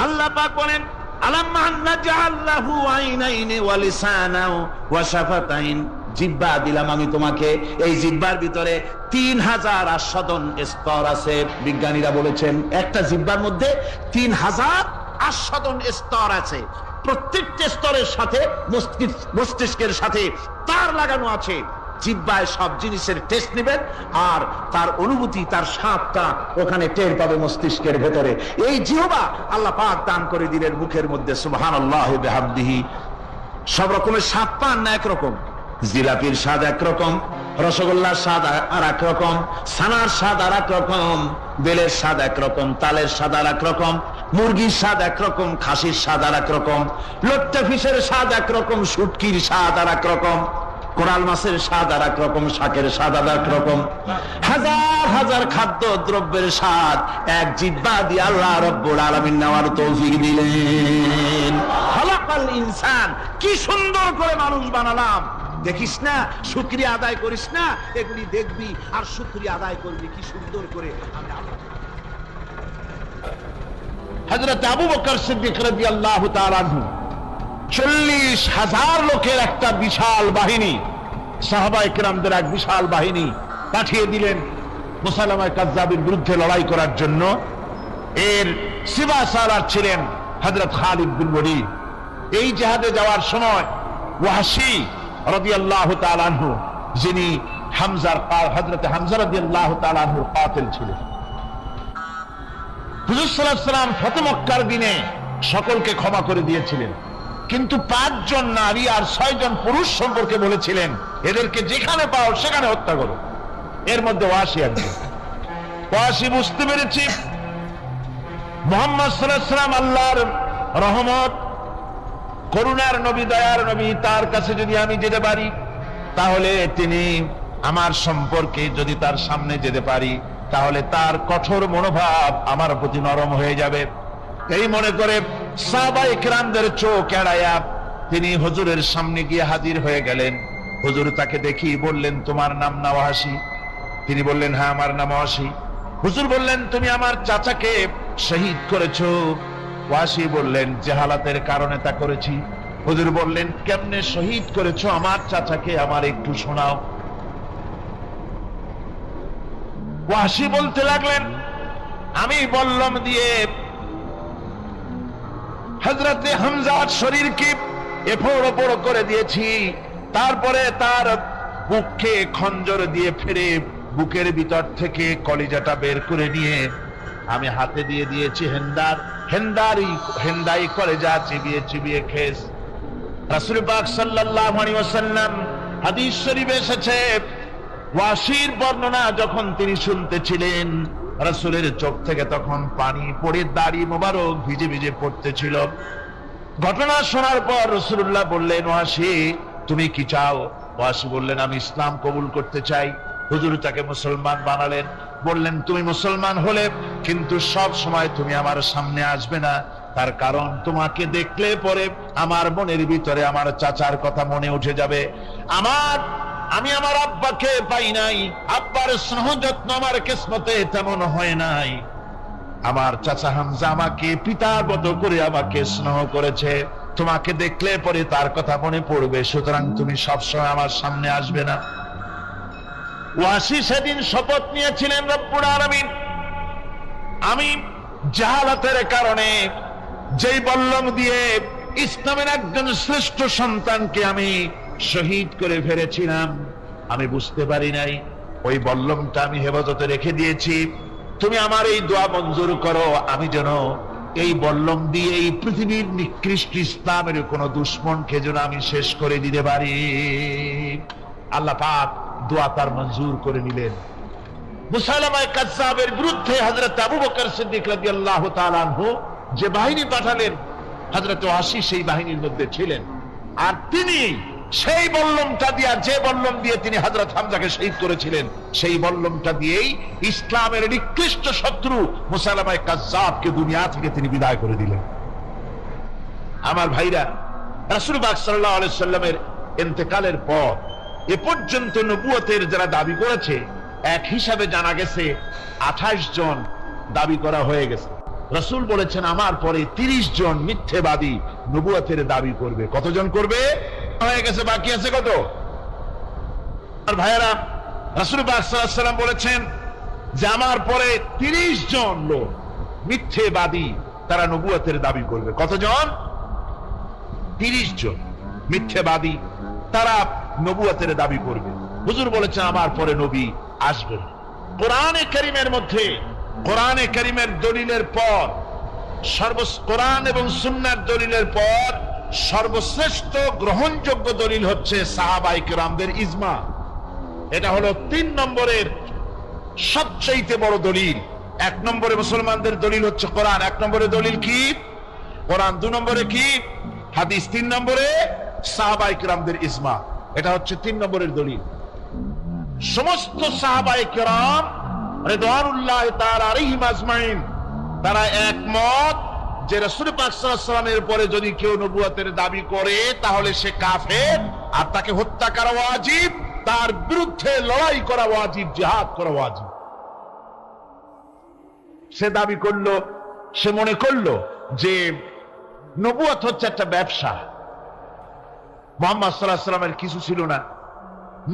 আল্লাহ পাক বলেন, আলাম নাজআল লাহু আইনাইনি ওয়া লিসানাও ওয়া শাফাতাইন। জিহ্বা দিলাম আমি তোমাকে, এই জিহ্বার ভিতরে 3000 আস্বাদন স্তর আছে। বিজ্ঞানীরা বলেছেন একটা জিহ্বার মধ্যে 3000 আস্বাদন স্তর আছে। প্রত্যেকটা স্তরের সাথে মস্তিষ্কের সাথে তার লাগানো আছে। জিহ্বায় সব জিনিসের টেস্ট নেবেন, আর তার অনুভূতি, তার স্বাদটা ওখানে টের পাবে মস্তিষ্কের ভেতরে। এই জিহ্বা আল্লাহ পাক দান করে দিলেন মুখের মধ্যে। সুবহানাল্লাহি ওয়া বিহামদিহি। সব রকমের স্বাদ পান না একরকম, জিলাপির স্বাদ একরকম, রসগোল্লার স্বাদ আর এক রকম, ছানার স্বাদ আর এক রকম, বেলের স্বাদ একরকম, তালের স্বাদ আর এক রকম, মুরগির স্বাদ একরকম, খাসির স্বাদ আর এক রকম, লট্টা ফিশের স্বাদ একরকম, শুটকির স্বাদ আর এক রকম, কোরাল মাছের স্বাদ আর এক রকম, শাকের স্বাদ আর এক রকম। হাজার হাজার খাদ্য দ্রব্যের স্বাদ এক জিহ্বা দিয়ে আল্লাহ রাব্বুল আলামিন নেওয়ার তৌফিক দিলেন। খালাকাল ইনসান, কি সুন্দর করে মানুষ বানালাম। দেখিস না, শুকরিয়া আদায় করিস না, এগুলি দেখবি আর শুকরিয়া আদায় করবি কি সুন্দর করে। আমি আল্লাহ হযরত আবু বকর সিদ্দিক রাদিয়াল্লাহু তাআলা আনহু 40,000 লোকের একটা বিশাল বাহিনী, সাহাবায়ে কেরামদের এক বিশাল বাহিনী পাঠিয়ে দিলেন মুসাইলামা কাযযাবের বিরুদ্ধে লড়াই করার জন্য। এর সিবা সালার ছিলেন হযরত খালিদ বিন ওয়ালিদ। এই জিহাদে যাওয়ার সময় ওয়াহশী রাদিয়াল্লাহু তাআলা আনহু, যিনি হযরত হামজা রাদিয়াল্লাহু তাআলা আনহুর কাতিল ছিলেন, হুজুর সাল্লাল্লাহু আলাইহি ওয়াসাল্লাম ফতহ মক্কার দিনে সকলকে ক্ষমা করে দিয়েছিলেন, কিন্তু 5 জন নারী আর 6 জন পুরুষ সম্পর্কে বলেছিলেন এদেরকে যেখানে পাও সেখানে হত্যা করো। এর মধ্যে ওয়াহশী একজন। ওয়াহশী বুঝতে পেরেছি মুহাম্মদ সাল্লাল্লাহু আলাইহি ওয়াসাল্লাম আল্লাহর রহমত, করুণার নবী, দয়ার নবী, তার কাছে যদি আমি যেতে পারি তাহলে তিনি আমার সম্পর্কে, যদি তার সামনে যেতে পারি তাহলে তার কঠোর মনোভাব আমার প্রতি নরম হয়ে যাবে। এই মনে করে সাহাবায়ে কেরামদের চোখ এড়াইয়া তিনি হুজুরের সামনে গিয়ে হাজির হয়ে গেলেন। হুজুর তাকে দেখি বললেন, তোমার নাম না ওয়াহশী? তিনি বললেন, হ্যাঁ আমার নাম ওয়াহশী। হুজুর বললেন, তুমি আমার চাচাকে শহীদ করেছো। ওয়াহশী বললেন, জাহালাতের কারণে তা করেছি। হুজুর বললেন, কেমনে শহীদ করেছো আমার চাচাকে, আমার একটু শোনাও। ওয়াহশী বলতে লাগলেন, আমি বল্লম দিয়ে হযরতে হামজার শরীরকে এফোড় ওপড় করে দিয়েছি, তারপরে তার বুককে খঞ্জর দিয়ে ফেরে বুকের ভিতর থেকে কলিজাটা বের করে নিয়ে আমি হাতে দিয়ে দিয়েছি হেন্দাই কলেজা চিবিয়ে চিবিয়ে খেয়েছি। রাসূল পাক সাল্লাল্লাহু আলাইহি ওয়াসাল্লাম, হাদিস শরীফে এসেছে, ওয়াহশীর বর্ণনা যখন তিনি শুনতেছিলেন রাসূলের চোখ থেকে তখন পানি পড়ে দাড়ি মোবারক ভিজে ভিজে পড়তেছিল। ঘটনা শোনার পর রাসূলুল্লাহ বললেন, ওয়াসি তুমি কি চাও? ওয়াসি বললেন, আমি ইসলাম কবুল করতে চাই। হুজুর তাকে মুসলমান বানালেন। বললেন, তুমি মুসলমান হলে কিন্তু সব সময় তুমি আমার সামনে আসবে না, তার কারণ তোমাকে দেখলে পরে আমার মনের ভিতরে আমার চাচার কথা মনে উঠে যাবে। আমি আমার আব্বাকে পাই নাই, আব্বার স্নেহ যত্ন আমার কিসমতে তেমন হয় নাই। আমার চাচা হামজা আমাকে পিতার মতো করে আমাকে স্নেহ করেছে, তোমাকে দেখলে পরে তার কথা মনে পড়বে, সুতরাং তুমি সবসময় আমার সামনে আসবে না। ওয়াসি সেদিন শপথ নিয়েছিলেন, রব্বুল আলামিন আমি জাহালাতের কারণে যেই বল্লম দিয়ে ইসলামের একজন শ্রেষ্ঠ সন্তানকে আমি শহীদ করে ফেলেছিলাম, আমি বুঝতে পারি নাই, ওই বল্লমটা আমি হেফাজতে রেখে দিয়েছি। তুমি আমার এই দোয়া মঞ্জুর করো, আমি যেন এই বল্লম দিয়ে এই পৃথিবীর নিকৃষ্ট ইসলামের কোন দুশ্মনকে যেন আমি শেষ করে দিতে পারি। আল্লাহ পাক দোয়া তার মঞ্জুর করে নিলেন। মুসাইলামা কাযযাবের বিরুদ্ধে হযরত আবু বকর সিদ্দিক রাদিয়াল্লাহু তাআলা আনহু যে বাহিনী পাঠালেন, হযরত ওয়াসি সেই বাহিনীর মধ্যে ছিলেন। আর তিনি সেই বল্লমটা দিয়ে, যে বল্লম দিয়ে তিনি হযরত হামজাকে শহীদ করেছিলেন, সেই বল্লমটা দিয়েই ইসলামের নিকৃষ্ট শত্রু মুসাইলামা কাযযাবকে দুনিয়া থেকে তিনি বিদায় করে দিলেন। আমার ভাইরা, রাসূল পাক সাল্লাল্লাহু আলাইহি সাল্লামের ইন্তেকালের পর এ পর্যন্ত নবুয়তের যারা দাবি করেছে, এক হিসাবে জানা গেছে 28 জন দাবি করা হয়ে গেছে। রাসূল বলেছেন, আমার পরে 30 জন মিথ্যেবাদী নবুয়তের দাবি করবে। কতজন করবে? হয়ে গেছে, বাকি আছে কত? আর ভাইয়েরা, রাসূল পাক সাল্লাল্লাহু আলাইহি সাল্লাম বলেছেন যে আমার পরে 30 জন লোক মিথ্যেবাদী, তারা নবুয়তের দাবি করবে। কতজন? 30 জন মিথ্যেবাদী, তারা নবুয়তের দাবি করবে। হুজুর বলেছেন আমার পরে নবী আসবেন। কোরআনে কারীমের মধ্যে, কোরআনে কারীমের দলিলের পর, কোরআন এবং সুন্নাহর দলিলের পর সর্বশ্রেষ্ঠ গ্রহণযোগ্য দলিল হচ্ছে সাহাবায়ে কেরামদের ইজমা। এটা হলো 3 নম্বরের সবচেয়ে বড় দলিল। 1 নম্বরে মুসলমানদের দলিল হচ্ছে কোরআন। 1 নম্বরে দলিল কি? কোরআন। 2 নম্বরে কি? হাদিস। 3 নম্বরে সাহাবায়ে কেরামদের ইজমা। এটা হচ্ছে 3 নম্বরের দলিল। সমস্ত সাহাবায়ে কেরাম রিদওয়ানুল্লাহি তাআলা আলাইহিম আজমাইন তারা একমত যে রাসূল পাক সাল্লাল্লাহু আলাইহি ওয়াসাল্লামের পরে যদি কেউ নবুয়তের দাবি করে তাহলে সে কাফের, আর তাকে হত্যা করা ওয়াজিব, তার বিরুদ্ধে লড়াই করা ওয়াজিব, জিহাদ করা ওয়াজিব। সে দাবি করলো, সে মনে করলো যে নবুয়ত হচ্ছে একটা ব্যবসা। মুহাম্মদ সাল্লাল্লাহু আলাইহি ওয়াসাল্লামের কিছু ছিল না,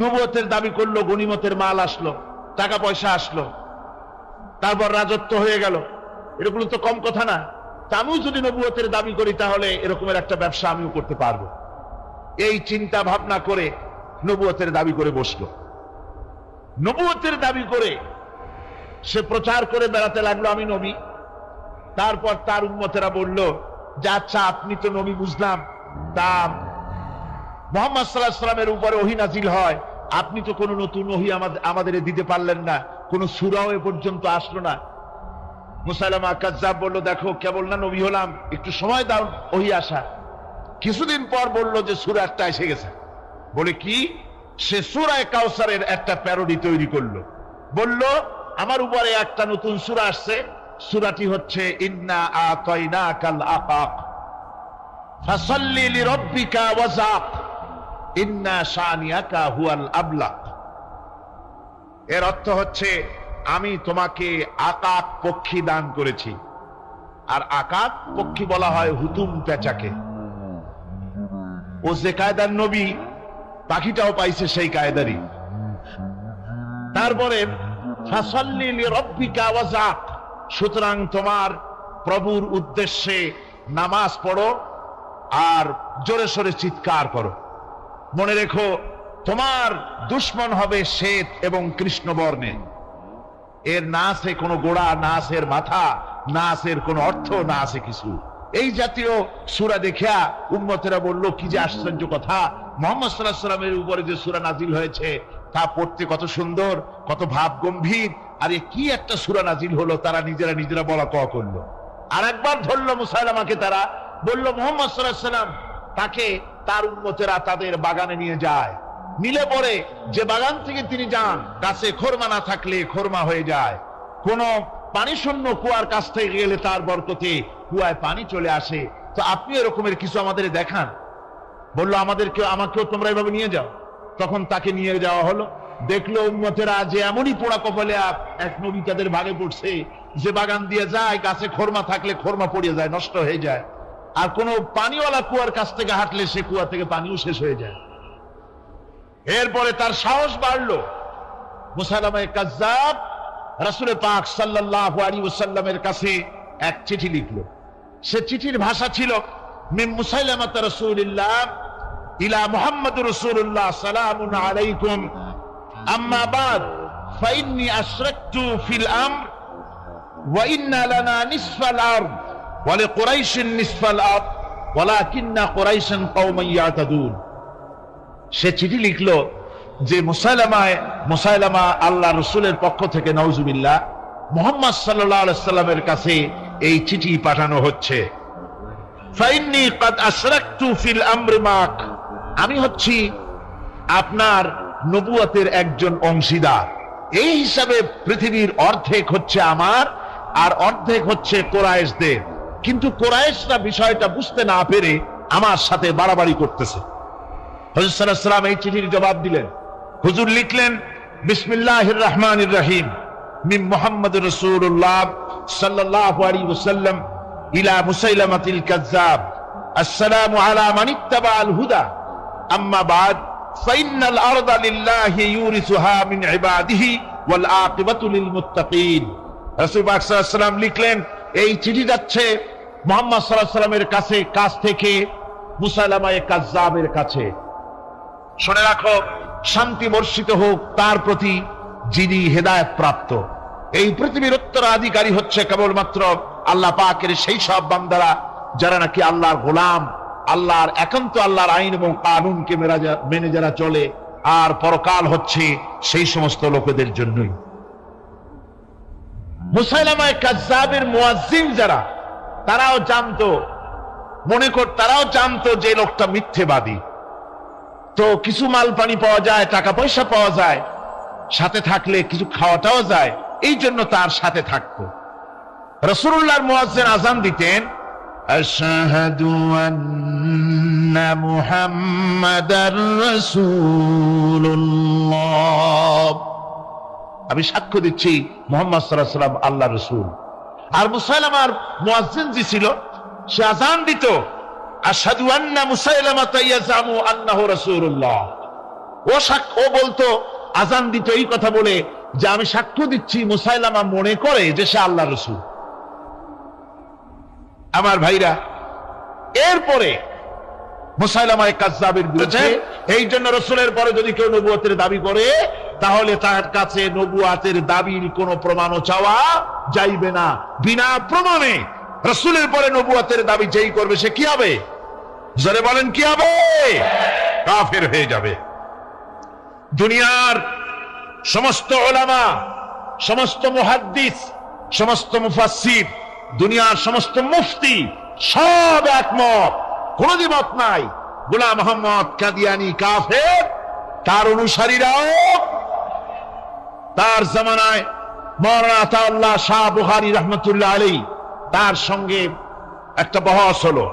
নবুয়তের দাবি করলো, গনিমতের মাল আসলো, টাকা পয়সা আসলো, তারপর রাজত্ব হয়ে গেল। এরকম তো কম কথা না। আমিও যদি নবুয়তের দাবি করি তাহলে এরকমের একটা ব্যবসা আমিও করতে পারবো। এই চিন্তা ভাবনা করে নবুয়তের দাবি করে বসলো। নবুয়তের দাবি করে সে প্রচার করে বেড়াতে লাগলো আমি নবী। তারপর তার উম্মতেরা বলল যে আচ্ছা আপনি তো নবী বুঝলাম, তা মুহাম্মদ সাল্লাল্লাহু আলাইহি ওয়াসাল্লামের উপরে ওহী নাজিল হয়, আপনি তো কোনো নতুন ওহী আমাদের দিতে পারলেন না, কোনো সূরাও এ পর্যন্ত আসলো না। মুসাইলামা কাযযাব বলল, দেখো কেবল না নবী হলাম, একটু সময় দাও ওহী আসা। কিছুদিন পর বলল যে সূরা একটা এসে গেছে। বলে কি? সে সূরা কাউসারের একটা প্যারোডি তৈরি করলো। বলল আমার উপরে একটা নতুন সূরা আসছে, সূরাটি হচ্ছে ইন্না আতাইনাকাল আকাক ফাসাল্লি লিরাব্বিকা ওয়াজাক ইন্না শানিয়াকা হুয়াল আবলাক। এর অর্থ হচ্ছে আমি তোমাকে আকাক পক্ষী দান করেছি। আর আকাক পক্ষী বলা হয় হুতুম পেঁচাকে। ও যে কায়দার নবী, পাখিটাও পাইছে সেই কায়দারই। তারপরে ফাসাল্লি লিরাব্বিকা ওয়াজাক, সুতরাং তোমার প্রভুর উদ্দেশ্যে নামাজ পড়ো আর জোরে সোরে চিৎকার করো। মনে রেখো তোমার দুশ্মন হবে শ্বেত এবং কৃষ্ণ বর্ণে। এর না আছে কোনো গোড়া, না আছে এর মাথা, না আছে এর কোনো অর্থ, না আছে কিছু। এই জাতীয় সূরা দেখিয়া উম্মতেরা বলল কি যে আশ্চর্য কথা, মুহাম্মদ সাল্লাল্লাহু আলাইহি ওয়াসাল্লামের উপরে যে সূরা নাজিল হয়েছে তা পড়তে কত সুন্দর, কত ভাব গম্ভীর, আর এ কি একটা সূরা নাজিল হলো। তারা নিজেরা বলা কওয়া করলো। আর একবার ধরলো মুসাইলামাকে তারা বলল মুহাম্মদ সাল্লাল্লাহু আলাইহি ওয়াসাল্লাম তাকে তার উম্মতেরা তাদের বাগানে নিয়ে যায়, নিলে পরে যে বাগান থেকে তিনি যান গাছে খোরমা না থাকলে খোরমা হয়ে যায়, কোন পানি শূন্য কুয়ার কাছ থেকে গেলে তার বরকতে কুয়ায় পানি চলে আসে। তো আপনি এরকমের কিছু আমাদের দেখান। বললো আমাকেও তোমরা এভাবে নিয়ে যাও। তখন তাকে নিয়ে যাওয়া হলো। দেখলো উম্মতেরা যে এমনই পোড়া কপালে এক নবী তাদের ভাগে পড়ছে, যে বাগান দিয়ে যায় গাছে খোরমা থাকলে খোরমা পড়ে যায়, নষ্ট হয়ে যায়, আর কোন পানিওয়ালা কুয়ার কাছ থেকে হাঁটলে সে কুয়া থেকে পানিও শেষ হয়ে যায়। এরপরে তার সাহস বাড়লো। মুসাইলামা কাজ্জাব রাসূল পাক সাল্লাল্লাহু আলাইহি ওয়াসাল্লামের কাছে এক চিঠি লিখলো। সে চিঠির ভাষা ছিল মিন মুসাইলামা রাসূলিল্লাহ ইলা মুহাম্মাদুর রাসূলুল্লাহ সালামুন আলাইকুম আম্মা বাদ ফাইন্নী আশরাকতু ফিল আমর ওয়া ইন্না লানা নিসফাল আরদ ওয়া লিকুরাইশিন নিসফাল আরদ ওয়ালাকিন্না কুরাইশান কওমান ইয়াতাদুন। সে চিঠি লিখলো যে মুসাইলামা আল্লাহ রসুলের পক্ষ থেকে নাউজুবিল্লাহ মুহাম্মদ সাল্লাল্লাহু আলাইহি ওয়াসাল্লামের কাছে এই চিঠি পাঠানো হচ্ছে। ফাইন্নী কাদ আশরাকতু ফিল আমরি মাক, আমি হচ্ছি আপনার নবুয়তের একজন অংশীদার। এই হিসাবে পৃথিবীর অর্ধেক হচ্ছে আমার আর অর্ধেক হচ্ছে কুরাইশদের। কিন্তু কুরাইশরা বিষয়টা বুঝতে না পেরে আমার সাথে বাড়াবাড়ি করতেছে। হুজুর সাল্লাল্লাহু আলাইহি ওয়াসাল্লাম এই চিঠির জবাব দিলেন। হুজুর লিখলেন বিসমিল্লাহির রহমানির রহিম মিন মুহাম্মাদুর রাসূলুল্লাহ সাল্লাল্লাহু আলাইহি ওয়াসাল্লাম ইলা মুসাইলামাতিল কাজ্জাব আসসালামু আলা মান ইত্তাবাআল হুদা আম্মা বাদ ফাইন্নাল আরদা লিল্লাহি ইউরিসুহা মিন ইবাদিহি ওয়াল আকিবাতু লিল মুত্তাকিন। রাসূল পাক সাল্লাল্লাহু আলাইহি ওয়াসাল্লাম লিখলেন এই চিঠি যাচ্ছে মুহাম্মদ সাল্লাল্লাহু আলাইহি ওয়াসাল্লামের কাছ থেকে মুসাইলামা কাজ্জাবের কাছে। শুনে রাখো, শান্তি বর্ষিত হোক তার প্রতি যিনি হেদায়েত প্রাপ্ত। এই পৃথিবীর উত্তরাধিকারী হচ্ছে কেবলমাত্র আল্লাহ পাকের সেই সব বান্দারা যারা নাকি আল্লাহর গোলাম, আল্লাহর একান্ত আল্লাহর আইন এবং কানুনকে মেনে যারা চলে। আর পরকাল হচ্ছে সেই সমস্ত লোকেদের জন্যই। মুসাইলামা কাজ্জাবের মুয়াজ্জিন যারা, তারাও জানতো, তারাও জানতো যে লোকটা মিথ্যেবাদী। তো কিছু মাল পানি পাওয়া যায়, টাকা পয়সা পাওয়া যায়, সাথে থাকলে কিছু খাওয়াটাও যায়, এই জন্য তার সাথে থাকতো। রাসূলুল্লাহর মুয়াজ্জিন আযান দিতেন, আশহাদু আন্না মুহাম্মাদার রাসূলুল্লাহ, আমি সাক্ষ্য দিচ্ছি মুহাম্মদ সাল্লাল্লাহু আলাইহি ওয়াসাল্লাম আল্লাহর রাসূল। আর মুসাইলামার মুয়াজ্জিন যে ছিল সে আযান দিত আশহাদু আন্না মুসাইলামাতা ইয়াজামু আন্নাহু রাসূলুল্লাহ। ও বলতো, আযান দিত এই কথা বলে যে আমি সাক্ষ্য দিচ্ছি মুসাইলামা মনে করে যে সে আল্লাহর রাসূল। আমার ভাইরা, এরপরে মুসাইলামা কাজ্জাবের বিরুদ্ধে, এই জন্য রাসূলের পরে যদি কেউ নবুয়তের দাবি করে তাহলে তার কাছে নবুয়তের দাবির কোনো প্রমাণও চাওয়া যাইবে না। বিনা প্রমাণে রাসূলের পরে নবুয়তের দাবি যেই করবে সে কি হবে? জোরে বলেন কি হবে? কাফের হয়ে যাবে। দুনিয়ার সমস্ত উলামা, সমস্ত মুহাদ্দিস, সমস্ত মুফাসসির, দুনিয়ার সমস্ত মুফতি সব একমত, কোন দ্বিমত নাই, গোলাম মোহাম্মদ কাদিয়ানী কাফের। তার অনুসারীরাও তার জামানায় মাওলানা আতাউল্লাহ শাহ বুখারী রাহমাতুল্লাহ আলাইহি তার সঙ্গে একটা বহস হলো।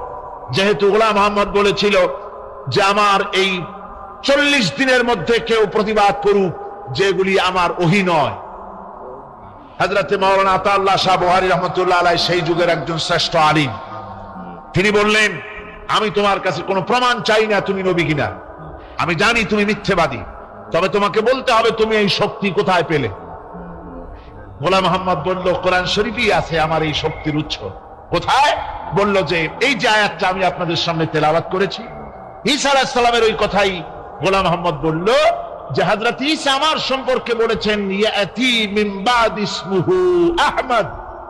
যেহেতু গোলাম মোহাম্মদ বলেছিল যে আমার এই 40 দিনের মধ্যে কেউ প্রতিবাদ করুক যেগুলি আমার ওহী নয়। হযরতে মাওলানা আতাউল্লাহ শাহ বুখারী রাহমাতুল্লাহ আলাইহি সেই যুগের একজন শ্রেষ্ঠ আলিম, তিনি বললেন আমি তোমার কাছে কোনো প্রমাণ চাই না তুমি নবী কিনা, আমি জানি তুমি মিথ্যেবাদী, তবে তোমাকে বলতে হবে তুমি এই শক্তি কোথায় পেলে। গোলাম মোহাম্মদ বলল কোরআন শরীফই আছে আমার এই শক্তির উৎস। কোথায়? বলল যে এই যে আয়াতটা আমি আপনাদের সামনে তেলাওয়াত করেছি, ঈসা আলাইহিস সালামের ওই কথাই গোলাম মোহাম্মদ বলল যে হযরত ঈসা আমার সম্পর্কে বলেছেন ইয়াতি মিন বাদ ইসমুহু আহমদ,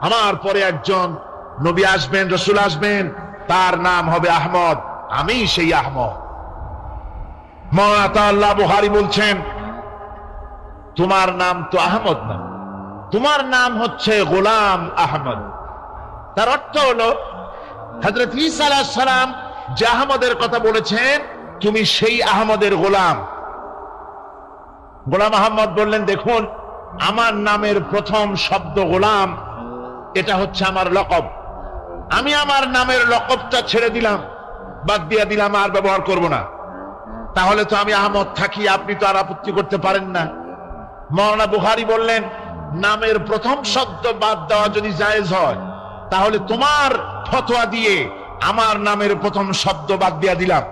আমার পরে একজন নবী আসবেন, রাসূল আসবেন, তার নাম হবে আহমদ, আমি সেই আহমদ। মাওলানা আতাউল্লাহ বুখারী বলছেন তোমার নাম তো আহমদ না, তোমার নাম হচ্ছে গোলাম আহমদ। তার অর্থ হলো হযরত ঈসা আলাইহিস সালাম যে আহমদের কথা বলেছেন, তুমি সেই আহমদের গোলাম। গোলাম আহমদ বললেন, দেখুন আমার নামের প্রথম শব্দ গোলাম, এটা হচ্ছে আমার লকব। আমি আমার নামের লকবটা ছেড়ে দিলাম, বাদ দিয়ে দিলাম, আর ব্যবহার করব না। তাহলে তো আমি আহমদ থাকি, আপনি তো আর আপত্তি করতে পারেন না। মাওলানা বুখারী বললেন, নামের প্রথম শব্দ বাদ দেওয়া যদি জায়েজ হয়, তাহলে তোমার ফতোয়া দিয়ে আমার নামের প্রথম শব্দ বাদ দিয়ে দিলাম।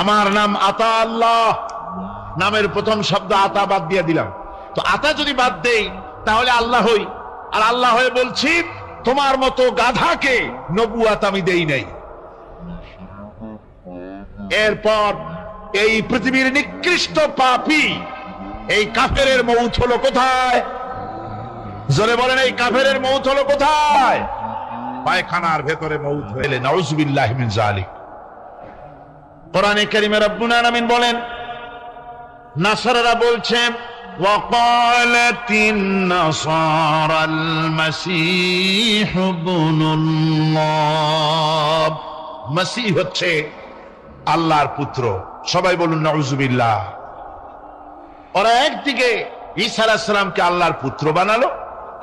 আমার নাম আতা আল্লাহ, নামের প্রথম শব্দ আতা বাদ দিয়ে দিলাম। তো আতা যদি বাদ দেই তাহলে আল্লাহ হই, আর আল্লাহ হয়ে বলছি তোমার মতো গাধাকে নবুয়াত আমি দেই নাই। এরপর এই পৃথিবীর নিকৃষ্ট পাপী এই কাফেরের মৌত হলো কোথায়? জোরে বলেন, এই কাফেরের মৌত হলো কোথায়? পায়খানার ভেতরে মৌত হইলে, নাউযুবিল্লাহি মিন যালিক। কোরআনে কারীমে রব্বুল আলামিন বলেন, নাসারারা বলছেন, ওয়াকালাতিন নাসারাল মাসীহ ইবনুল্লাহ, মসীহ হচ্ছে আল্লাহর পুত্র। সবাই বলুন নাউযুবিল্লাহ। ওরা একদিকে ঈসা আলাইহিস সালামকে আল্লাহর পুত্র বানালো,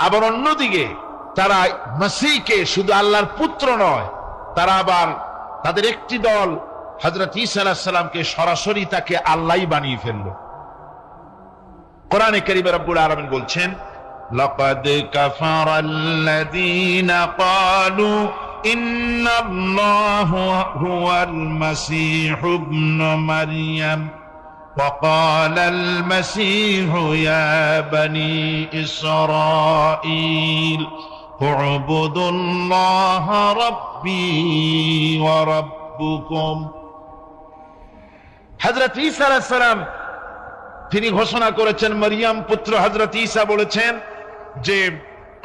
আবার অন্যদিকে তারা মসীহকে শুধু আল্লাহর পুত্র নয়, তারা আবার তাদের একটি দল হযরত ঈসা আলাইহিস সালামকে সরাসরি তাকে আল্লাহই বানিয়ে ফেললো। কোরআনে কারীমে রব্বুল আলামিন বলছেন, লাকাদ কাফারাল্লাযীনা ক্বালু ইন্নাল্লাহা হুয়াল মাসীহু ইবনু মারইয়াম وقال المسيح يا بني إسرائيل اعبدوا الله ربي وربكم। হযরত ঈসা আলাইহিস সালাম তিনি ঘোষণা করেছেন, মরিয়ম পুত্র হযরত ঈসা বলেছেন যে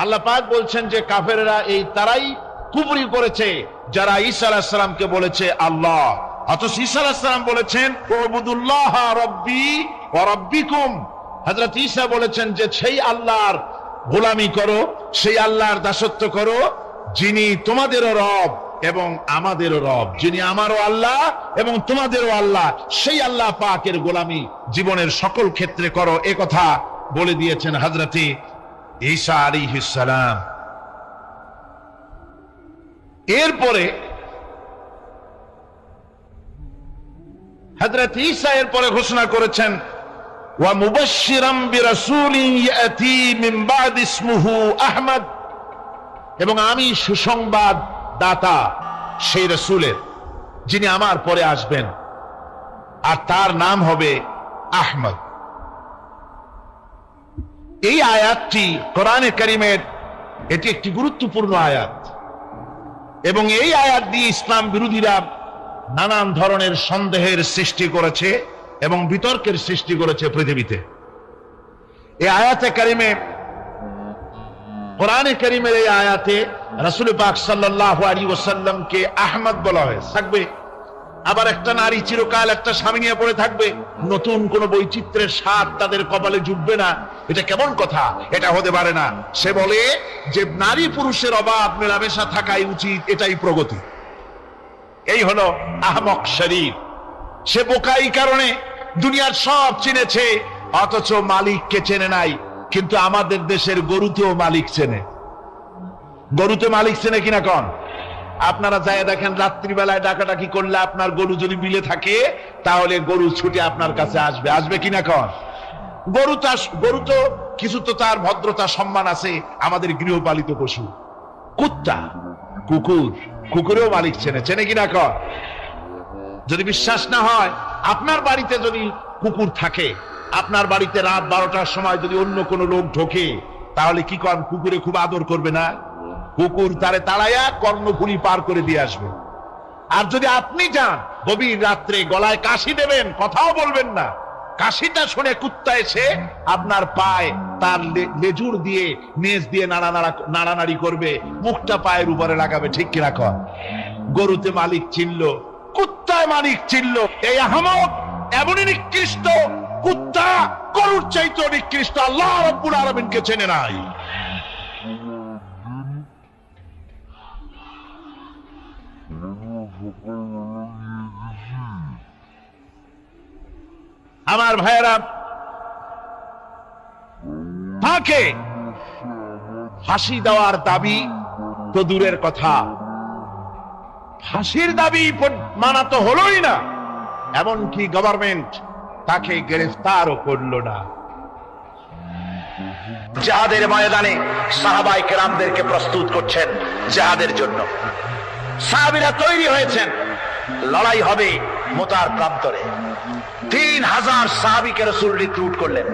আল্লাহ পাক বলছেন যে কাফেররা এই তারাই কুফরি করেছে যারা ঈসা আলাইহিস সালামকে বলেছে আল্লাহ। অথচ ঈসা আলাইহিস সালাম বলেছেন উবুদুল্লাহ রাব্বি ওয়া রাব্বিকুম। হযরত ঈসা বলেছেন যে সেই আল্লাহর গোলামি করো, সেই আল্লাহর দাসত্ব করো যিনি তোমাদেরও রব এবং আমাদেরও রব, যিনি আমারও আল্লাহ এবং তোমাদেরও আল্লাহ, সেই আল্লাহ পাকের গোলামি জীবনের সকল ক্ষেত্রে করো। এ কথা বলে দিয়েছেন হযরত ঈসা আলাইহিস সালাম। এরপরে হযরত ঈসা এরপরে ঘোষণা করেছেন, ওয়া মুবাশশিরাম বিরাসূলিন ইয়াতি মিন বাদ ইসমুহু আহমদ, এবং আমি সুসংবাদ দাতা সেই রাসূলের যিনি আমার পরে আসবেন, আর তার নাম হবে আহমদ। এই আয়াতটি কোরআনে কারীমের এটি একটি গুরুত্বপূর্ণ আয়াত, এবং এই আয়াত দিয়ে ইসলাম বিরোধীরা নানান ধরনের সন্দেহের সৃষ্টি করেছে এবং বিতর্কের সৃষ্টি করেছে পৃথিবীতে। এই আয়াতে কারিমে, কোরআনে কারিমের এই আয়াতে রাসূল পাক সাল্লাল্লাহু আলাইহি ওয়াসাল্লামকে আহমদ বলা হয়েছে। থাকবে আবার একটা নারী চিরকাল একটা স্বামী নিয়ে পড়ে থাকবে, নতুন কোন বৈচিত্র্যের স্বাদ তাদের কপালে জুটবে না। এটা কেমন কথা? এটা হতে পারে না। সে বলে যে নারী পুরুষের অবাধ মেলামেশা থাকাই উচিত, এটাই প্রগতি। এই হলো আহমক শরীর। সে বোকা এই কারণে দুনিয়ার সব চিনেছে অথচ মালিককে চেনে নাই। কিন্তু আমাদের দেশের গরুতেও মালিক চেনে। গরুতে মালিক চেনে কিনা কন? আপনারা যায় দেখেন, রাত্রিবেলায় ডাকাডাকি করলে আপনার গরু যদি বিলে থাকে তাহলে গরু ছুটে আপনার কাছে আসবে, আসবে কিনা কন? গরু তো কিছু তো তার ভদ্রতা সম্মান আছে। আমাদের গৃহপালিত পশু কুত্তা, কুকুর, কুকুরেও মালিক চেনে, চেনে কিনা কন? যদি বিশ্বাস না হয়, আপনার বাড়িতে যদি কুকুর থাকে, আপনার বাড়িতে রাত 12টার সময় যদি অন্য কোনো লোক ঢোকে, তাহলে কি কন? কুকুরে খুব আদর করবে না? কুকুর তারে তাড়াইয়া কর্ণফুলী পার করে দিয়ে আসবে। আর যদি আপনি যান গভীর রাত্রে, গলায় কাশি দেবেন, কথাও বলবেন না, কাশিটা শুনে কুত্তা এসে আপনার পায়ে তার লেজুর দিয়ে নেজ দিয়ে নাড়ানাড়ি করবে, মুখটা পায়ের উপরে লাগাবে। ঠিক কিনা কন? গরুতে মালিক চিনল, কুত্তায় মালিক চিনল। এই আহমক এমনই নিকৃষ্ট, কুত্তা গরুর চাইতে নিকৃষ্ট। আল্লাহ রাব্বুল আলামিনকে চেনে নাই। আমার ভাইয়েরা, তাকে ফাঁসি দেওয়ার দাবি তো দূরের কথা, ফাঁসির দাবি মানা তো হলোই না, এমনকি গভর্নমেন্ট তাকে গ্রেফতারও করলো না। জিহাদের ময়দানে সাহাবায়ে কেরামদেরকে প্রস্তুত করছেন জিহাদের জন্য। সাহাবীরা তৈরি হয়েছেন, লড়াই হবে মুতার প্রান্তরে। 3000 সাহাবীকে রাসূল রিক্রুট করলেন।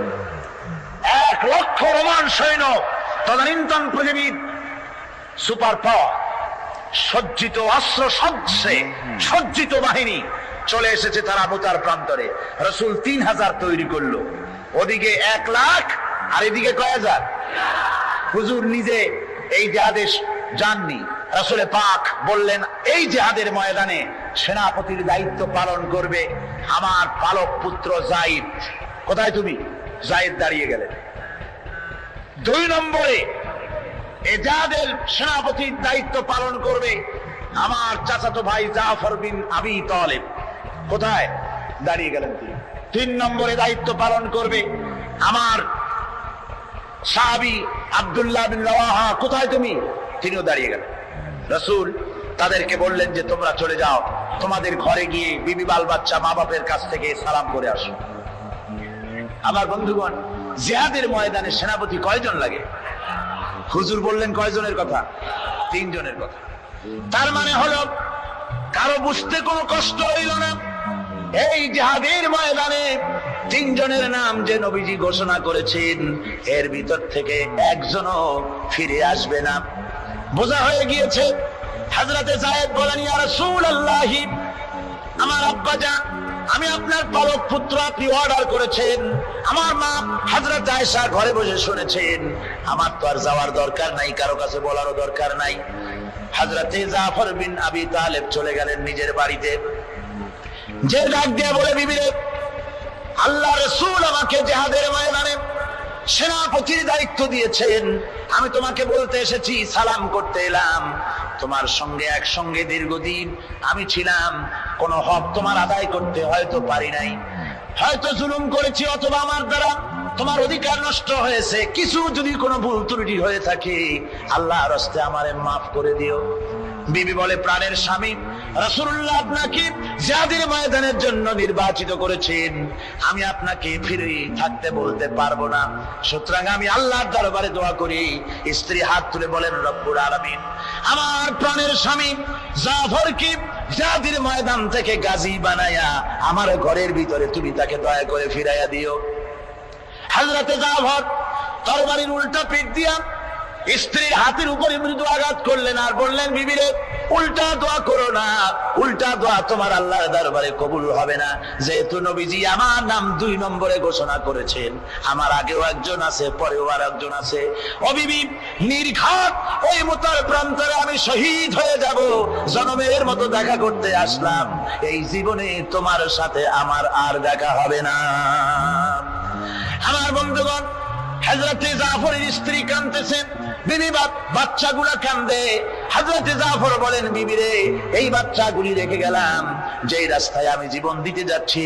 1 লক্ষ রোমান সৈন্য, তদানীন্তন পৃথিবীর সুপার পাওয়ার, সজ্জিত অস্ত্র সজ্জিত বাহিনী চলে এসেছে তারা মুতার প্রান্তরে। রাসূল 3000 তৈরি করলো, ওদিকে 1 লাখ আর এদিকে কয় হাজার। হুজুর নিজে এই জিহাদে যাননি, রাসূলে পাক বললেন এই জিহাদের ময়দানে সেনাপতির দায়িত্ব পালন করবে আমার পালক পুত্র যায়েদ। কোথায় তুমি? যায়েদ দাঁড়িয়ে গেলেন। 2 নম্বরে এই জিহাদের সেনাপতির দায়িত্ব পালন করবে আমার চাচাতো ভাই জাফর বিন আবি তালেব। কোথায়? দাঁড়িয়ে গেলেন তিনি। 3 নম্বরে দায়িত্ব পালন করবে আমার সাহাবী আব্দুল্লাহ বিন রাওয়াহা। কোথায় তুমি? তিনিও দাঁড়িয়ে গেলেন। রাসূল তাদেরকে বললেন যে তোমরা চলে যাও, তোমাদের ঘরে গিয়ে বিবি বাল বাচ্চা মা বাপের কাছ থেকে সালাম করে আসো। আমার বন্ধুগণ, জিহাদের ময়দানে সেনাপতি কয়জন লাগে? হুজুর বললেন কয়জনের কথা? 3 জনের কথা। তার মানে হলো কারো বুঝতে কোনো কষ্ট হইল না, এই জিহাদের ময়দানে 3 জনের নাম যে নবীজি ঘোষণা করেছেন, এর ভিতর থেকে একজনও ফিরে আসবে না। বোঝা হয়ে গিয়েছে। হযরতে যায়েদ বলেন, ইয়া রাসূলুল্লাহ, আমার আব্বা জান, আমি আপনার পালক পুত্র, আপনি অর্ডার করেছেন, আমার মা হযরত আয়েশা ঘরে বসে শুনেছেন, আমার তো আর যাওয়ার দরকার নাই, কারো কাছে বলারও দরকার নাই। হযরতে জাফর বিন আবি তালেব চলে গেলেন নিজের বাড়িতে। যে ডাক দিয়ে বলে, বিবিরে, আল্লাহ রাসূল আমাকে জিহাদের ময়দানে সেনাপতির দায়িত্ব দিয়েছেন, আমি তোমাকে বলতে এসেছি, সালাম করতে এলাম। তোমার সঙ্গে একসঙ্গে দীর্ঘদিন আমি ছিলাম, কোন হক তোমার আদায় করতে হয়তো পারি নাই, হয়তো জুলুম করেছি, অথবা আমার দ্বারা তোমার অধিকার নষ্ট হয়েছে। কিছু যদি কোনো ভুল ত্রুটি হয়ে থাকে, আল্লাহর হস্তে আমারে মাফ করে দিও। বিবি বলে, প্রাণের স্বামী, রাসূলুল্লাহ আপনাকে জিহাদের ময়দানের জন্য নির্বাচিত করেছেন, আমি আপনাকে ফিরে থাকতে বলতে পারবো না, সুতরাং আমি আল্লাহর দরবারে দোয়া করি। স্ত্রী হাত তুলে বলেন, রব্বুল আলামিন, আমার প্রাণের স্বামী জাফরকে জিহাদের ময়দান থেকে গাজী বানায়া আমার ঘরের ভিতরে তুমি তাকে দয়া করে ফিরাইয়া দিও। হযরতে জাফর তরবারির উল্টা পিঠ দিয়া স্ত্রীর হাতের উপরে মৃদু আঘাত করলেন আর বললেন, বিবিরে, উল্টা দোয়া করো না, উল্টা দোয়া তোমার আল্লাহর দরবারে কবুল হবে না। যেহেতু নবীজি আমার নাম 2 নম্বরে ঘোষণা করেছেন, আমার আগেও একজন আছে, পরেও আর একজন আছে। ও বিবি, নির্ঘাত ওই মুতার প্রান্তরে আমি শহীদ হয়ে যাব, জনমের মতো দেখা করতে আসলাম, এই জীবনে তোমার সাথে আমার আর দেখা হবে না। আমার বন্ধুগণ, হযরতে জাফরের স্ত্রী কাঁদতেছেন, বিবি বাচ্চাগুলা কান্দে। হযরতে জাফর বলেন, বিবি রে, এই বাচ্চাগুলি রেখে গেলাম, যেই রাস্তায় আমি জীবন দিতে যাচ্ছি,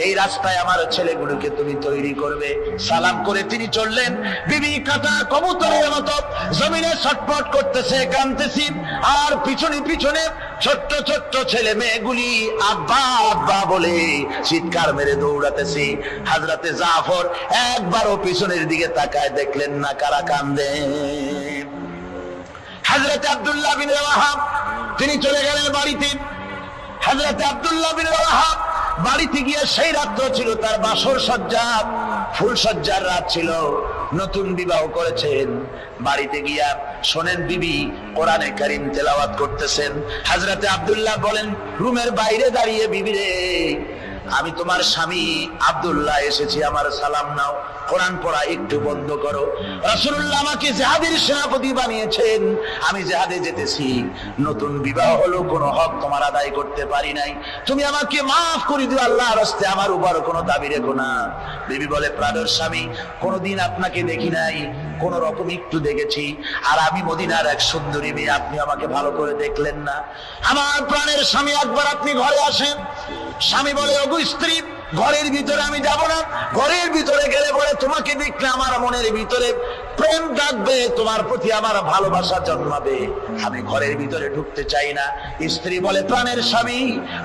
এই রাস্তায় আমার ছেলেগুলোকে তুমি তৈরি করবে। সালাম করে তিনি চললেন। বিবি কাটা কবুতরের মতো জমিনে ছটফট করতেছে, কাঁদতেছি, আর পিছনে পিছনে ছোট্ট ছোট্ট ছেলে মেয়েগুলি আব্বা আব্বা বলে চিৎকার মেরে দৌড়াতেছি। হযরতে জাফর একবারও পিছনের দিকে তাকায় দেখলেন না কারা কান্দে। হযরতে আব্দুল্লাহ বিন রাওয়াহা তিনি চলে গেলেন বাড়িতে। হযরতে আব্দুল্লাহ বিন রাওয়াহা বাড়িতে গিয়ে, সেই রাত্র ছিল তার বাসর সজ্জা, ফুল সজ্জার রাত ছিল, নতুন বিবাহ করেছেন। বাড়িতে গিয়া শোনেন বিবি কোরআনে কারীম তেলাওয়াত করতেছেন। হযরতে আব্দুল্লাহ বলেন, রুমের বাইরে দাঁড়িয়ে, বিবি রে, আমি তোমার স্বামী আব্দুল্লাহ এসেছি, আমার সালাম নাও, কোরআন পড়া একটু বন্ধ করো। রাসূলুল্লাহ আমাকে জিহাদের সেনাপতি বানিয়েছেন, আমি জিহাদে যেতেছি, নতুন বিবাহ হলো, কোনো হক তোমার আদায় করতে পারি নাই, তুমি আমাকে মাফ করে দিও, আল্লাহর হস্তে আমার উপর কোনো দাবি রেখো না। বিবি বলে, প্রাণের স্বামী, কোনদিন আপনাকে দেখি নাই, কোন রকম একটু দেখেছি, আর আমি মদিনার এক সুন্দরী মেয়ে, আপনি আমাকে ভালো করে দেখলেন না। আমার প্রাণের স্বামী, একবার আপনি ঘরে আসেন। স্বামী বলে, ওগো স্ত্রী, ঘরের ভিতরে আমি যাব না। ঘরের ভিতরে গেলে পরে তোমাকে দেখলে আমার মনের ভিতরে প্রেম ডাকবে, তোমার প্রতি আমার ভালোবাসা জন্মাবে, আমি ঘরের ভিতরে ঢুকতে চাই না। স্ত্রী বলে, প্রাণের স্বামী,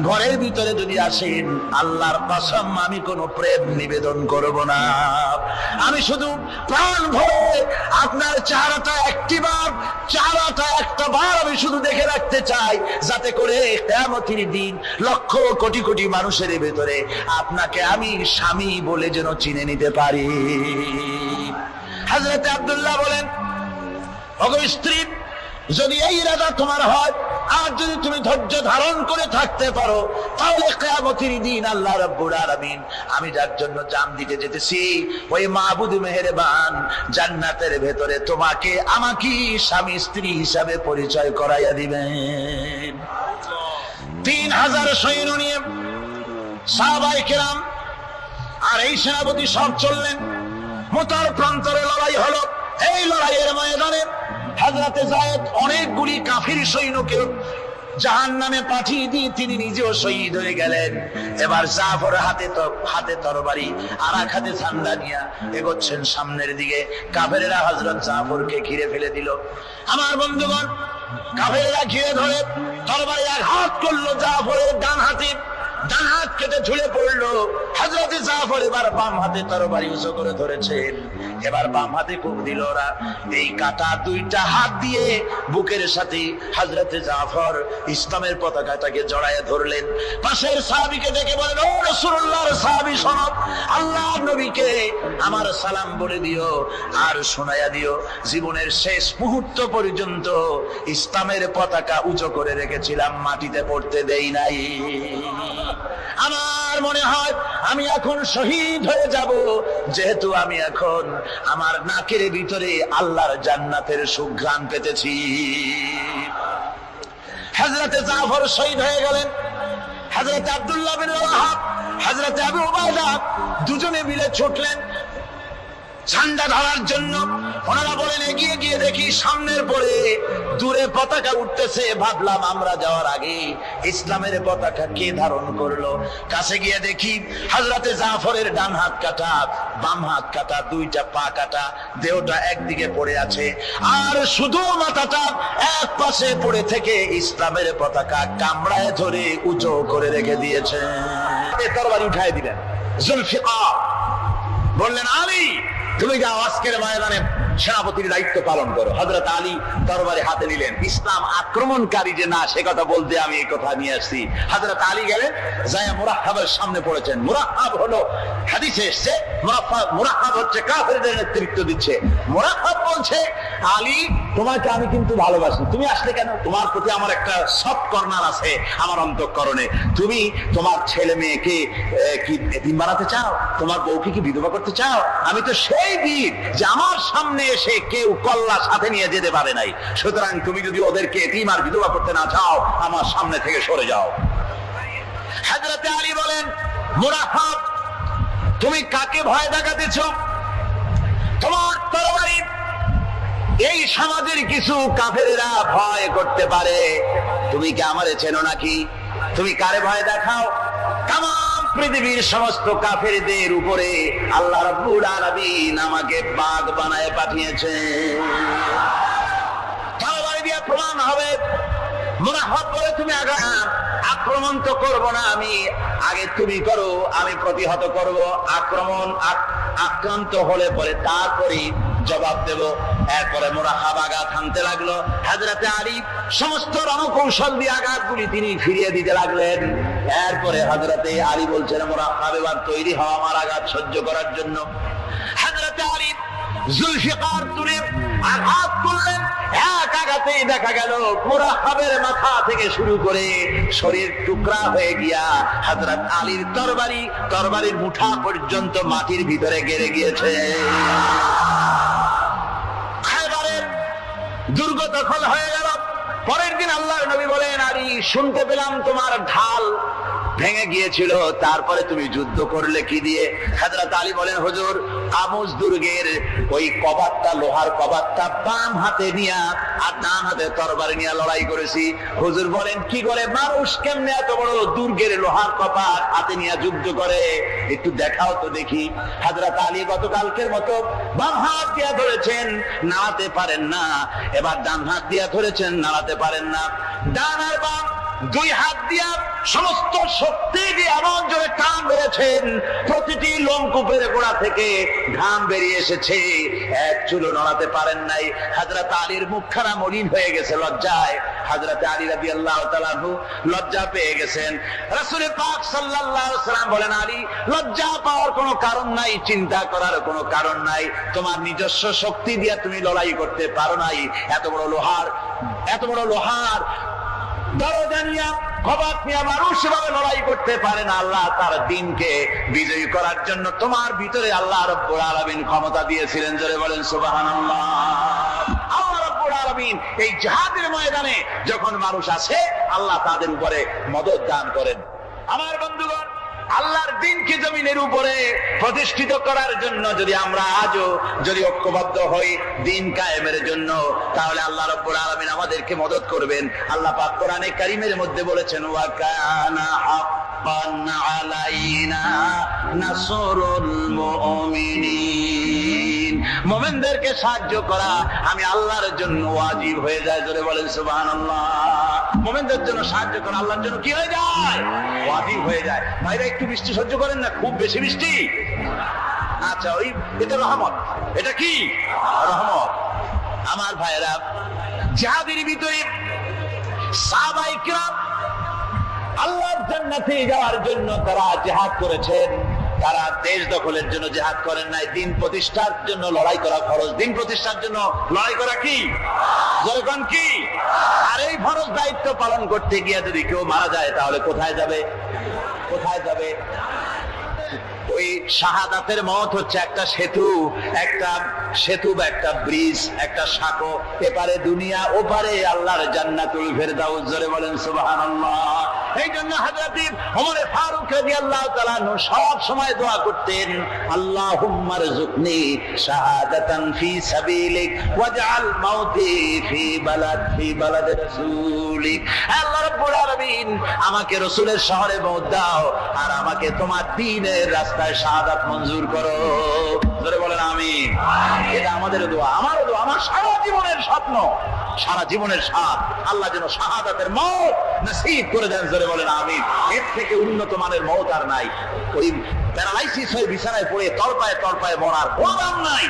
ঘরের ভিতরে যদি আসেন, আল্লাহর কসম আমি কোনো প্রেম নিবেদন করব না। আমি শুধু প্রাণ ভরে আপনার চেহারাটা একটা বার আমি শুধু দেখে রাখতে চাই, যাতে করে কিয়ামতের দিন লক্ষ কোটি কোটি মানুষের ভেতরে আপনাকে আমি স্বামী বলে যেন চিনে নিতে পারি। হযরত আব্দুল্লাহ বলেন, ওগো স্ত্রী, যদি এই ইরাদা তোমার হয়, আর যদি তুমি ধৈর্য ধারণ করে থাকতে পারো, তাহলে কিয়ামতের দিন আল্লাহ রাব্বুল আলামিন আমি যার জন্য জান দিতে যেতেছি, ওই মাবুদ মেহেরবান জান্নাতের ভেতরে তোমাকে আমাকে স্বামী স্ত্রী হিসাবে পরিচয় করাইয়া দিবেন। 3000 সৈন্য নিয়ে সাহাবায়ে কেরাম আর এই সেনাপতি সব চললেন। মুতার প্রান্তরে লড়াই হলো। এই লড়াইয়ের ময়দানে হযরতে যায়েদ অনেকগুলি কাফির সৈন্যকে জাহান্নামে পাঠিয়ে দিয়ে তিনি নিজেও শহীদ হয়ে গেলেন। এবার জাফর হাতে তরবারি, আর এক হাতে ঝান্ডা নিয়ে এগোচ্ছেন সামনের দিকে। কাফেরেরা হযরত জাফরকে ঘিরে ফেলে দিল। আমার বন্ধুগণ, কাফেরেরা ঘিরে ধরে তরবারি আঘাত করলো জাফরের ডান হাতে। ডান হাত কেটে ঝুলে পড়লো। হযরত জাফর এবার বাম হাতে তরবারি উঁচু করে ধরেছেন। এবার বাম হাতে কোপ দিল ওরা। এই কাটা দুইটা হাত দিয়ে বুকের সাথে হযরত জাফর ইসলামের পতাকাটাকে জড়ায় ধরলেন। পাশের সাহাবীকে ডেকে বলেন, ও রাসূলুল্লাহর সাহাবী শোনো, আল্লাহর নবীকে আমার সালাম বলে দিও, আর শোনায়া দিও, জীবনের শেষ মুহূর্ত পর্যন্ত ইসলামের পতাকা উঁচু করে রেখেছিলাম, মাটিতে পড়তে দেই নাই। আমার মনে হয় আমি এখন শহীদ হয়ে যাব, যেহেতু আমি এখন আমার নাকের ভিতরে আল্লাহর জান্নাতের সুঘ্রাণ পেতেছি। হযরতে জাফর শহীদ হয়ে গেলেন। হযরতে আব্দুল্লাহ বিন রাওয়াহা, হযরতে আবু উবাইদা দুজনে মিলে ছুটলেন ঝান্ডা ধরার জন্য। ওনারা বলেন, এগিয়ে গিয়ে দেখি সামনের পরে দূরে পতাকা উঠতেছে। ভাবলাম আমরা যাওয়ার আগে ইসলামের পতাকা কে ধারণ করলো। কাছে গিয়ে দেখি হযরতে জাফরের ডান হাত কাটা, বাম হাত কাটা, দুইটা পা কাটা, দেহটা একদিকে পড়ে আছে, আর শুধু মাথাটা এক পাশে পড়ে থেকে ইসলামের পতাকা কামড়ায় ধরে উঁচু করে রেখে দিয়েছে। তরবারি উঠায় দিলেন। জুলফিকার বললেন, আলী তুমি যাও, আজকের ময়দানে সেনাপতির দায়িত্ব পালন করো। হযরত আলী তরবারি হাতে নিলেন। ইসলাম আক্রমণকারী যে না, সে কথা বলতে আমি এই কথা নিয়ে আসছি। হযরত আলী গেলেন, যায় মুরাহহাবের সামনে পড়েছেন। মুরাহহাব হলো, হাদিসে এসেছে, মুরাহহাব হচ্ছে কাফেরদের নেতৃত্ব দিচ্ছে। মুরাহহাব বলছে, আলী তোমাকে আমি কিন্তু ভালোবাসি, তুমি আসলে কেন? তোমার প্রতি আমার একটা সফট কর্নার আছে আমার অন্তঃকরণে। তুমি তোমার ছেলে মেয়েকে কি এতিম বানাতে চাও? তোমার বউকে কি বিধবা করতে চাও? আমি তো সেই বীর যে আমার সামনে এসে কেউ কল্লা সাথে নিয়ে যেতে পারে নাই। সুতরাং তুমি যদি ওদেরকে এতিম আর বিধবা করতে না চাও, আমার সামনে থেকে সরে যাও। হযরত আলী বলেন, মুরাহহাব তুমি কাকে ভয় দেখাতেছ? তোমার তরবারি এই সমাজের কিছু কাফেরেরা ভয় করতে পারে, তুমি কি আমারে চেনো নাকি? তুমি কারে ভয় দেখাও? তামাম পৃথিবীর সমস্ত কাফেরদের উপরে আল্লাহ রাব্বুল আলামিন আমাকে বাগ বানায় পাঠিয়েছেন। তরবারি দিয়ে প্রমাণ হবে। মুরাহহাব বলে, তুমি আক্রমণ তো করবো না আমি, আগে তুমি করো, আমি প্রতিহত করব। আক্রান্ত হলে পরে তারপরে জবাব দেব। এরপরে মুরাহহাব আঘাত হানতে লাগলো। হযরতে আলী সমস্ত রণকৌশল দিয়ে আঘাতগুলি তিনি ফিরিয়ে দিতে লাগলেন। এরপরে হযরতে আলী বলছেন, মুরাহহাব এবার তৈরি হও আমার আঘাত সহ্য করার জন্য। হযরতে আলী জুলফিকার তুলে আঘাত করলেন। এক আঘাতেই দেখা গেল মুরাহহাবের মাথা থেকে শুরু করে শরীর টুকরা হয়ে গিয়া হযরত আলীর তরবারির মুঠা পর্যন্ত মাটির ভিতরে গেড়ে গিয়েছে। খায়বারের দুর্গ দখল হয়ে গেল। পরের দিন আল্লাহর নবী বলেন, আলী শুনতে পেলাম তোমার ঢাল ভেঙে গিয়েছিল, তারপরে তুমি যুদ্ধ করলে কি দিয়ে? হযরত আলী বলেন, হুজুর কামুজ দুর্গের ওই কবাটটা, লোহার কবাটটা বাম হাতে নিয়া আর ডান হাতে তরবারি নিয়ে লড়াই করেছি। হুজুর বলেন কি করে মানুষ কেমনে এত বড় দুর্গের লোহার কপাট হাতে নিয়ে যুদ্ধ করে, একটু দেখাও তো দেখি। হযরত আলী গতকালকের মতো বাম হাত দিয়া ধরেছেন, নাড়াতে পারেন না। এবার ডান হাত দিয়া ধরেছেন, নাড়াতে পারেন না। ডান আর বাম দুই হাত দিয়া সমস্ত শক্তি দিয়ে এমন জোরে টান মেরেছেন, প্রতিটি লোমকূপের গোড়া থেকে ঘাম বেরিয়ে এসেছে, এক চুলও নড়াতে পারেন নাই। হযরত আলীর মুখখানা মলিন হয়ে গেছে লজ্জায়। হযরত আলী রাদিয়াল্লাহু তাআলা আনহু লজ্জা পেয়ে গেছেন। রাসূল পাক সাল্লাল্লাহু আলাইহি ওয়াসাল্লাম বলেন, আলী লজ্জা পাওয়ার কোনো কারণ নাই, চিন্তা করার কোনো কারণ নাই। তোমার নিজস্ব শক্তি দিয়ে তুমি লড়াই করতে পারো নাই। এত বড় লোহার দরজা নিয়ে, কবাট নিয়ে মানুষ এভাবে লড়াই করতে পারে না। আল্লাহ তার দ্বীনকে বিজয়ী করার জন্য তোমার ভিতরে আল্লাহ রাব্বুল আলামিন ক্ষমতা দিয়েছিলেন। জোরে বলেন সুবহানাল্লাহ। আল্লাহ রাব্বুল আলামিন এই জিহাদের ময়দানে যখন মানুষ আসে, আল্লাহ তাদের উপরে মদদ দান করেন। আমার বন্ধুগণ, আল্লাহর দ্বীনকে জমিনের উপরে প্রতিষ্ঠিত করার জন্য যদি আমরা আজও যদি ঐক্যবদ্ধ হই দ্বীন কায়েমের জন্য, তাহলে আল্লাহ রাব্বুল আলামিন আমাদেরকে মদদ করবেন। আল্লাহ পাক কোরআনে কারীমের মধ্যে বলেছেন, ওয়া কানা হাক্কান আলাইনা নাসরুল মুমিনিন। মুমিনদেরকে সাহায্য করা আমি আল্লাহর জন্য ওয়াজিব হয়ে যায়। জোরে বলেন সুবহানাল্লাহ। মুমিনদের জন্য সাহায্য করা আল্লাহর জন্য কি হয়ে যায়? ওয়াজিব হয়ে যায়। ভাইরা একটু বৃষ্টি সহ্য করেন না, খুব বেশি বৃষ্টি। আচ্ছা, ওই এটা রহমত। এটা কি রহমত? আমার ভাইরা, জিহাদের ভিতরে সাহাবায়ে কিরাম আল্লাহর জান্নাতে যাওয়ার জন্য তারা জিহাদ করেছেন। তারা দেশ দখলের জন্য জিহাদ করেন নাই, দ্বীন প্রতিষ্ঠার জন্য লড়াই করা ফরজ। দ্বীন প্রতিষ্ঠার জন্য লড়াই করা কি? যখন কি? আর এই ফরজ দায়িত্ব পালন করতে গিয়ে যদি কেউ মারা যায়, তাহলে কোথায় যাবে? কোথায় যাবে? ওই শাহাদাতের মত হচ্ছে একটা সেতু, বা একটা ব্রিজ, একটা সাঁকো। এপারে দুনিয়া, ওপারে আল্লাহর জান্নাতুল ফেরদাউস। জোরে বলেন সুবহানাল্লাহ। এই জন্য হযরত ওমর ফারুক রাদিয়াল্লাহু তাআলা আনহু সব সময় দোয়া করতেন, আল্লাহুম্মা রযুকনি শাহাদাতান ফি সাবিলিক ওয়াজআল মাউতি ফি বালাদ রাসূলিক। আল্লাহ রাব্বুল আলামিন, আমাকে রাসূলের শহরে মওত দাও, আর আমাকে তোমার দ্বীনের রাস্তায় শাহাদাত মঞ্জুর করো। জোরে বলেন আমিন। এটা আমাদের দোয়া, আমারও দোয়া, আমার সারা জীবনের স্বপ্ন, সারা জীবনের স্বাদ, আল্লাহ যেন শাহাদাতের মওত নসিব করে দেন। জোরে বলেন আমিন। এর থেকে উন্নত মানের মওত আর নাই। ওই প্যারালাইসিস হয়ে বিছানায় পড়ে তড়পায় মরার কোনো দাম নাই।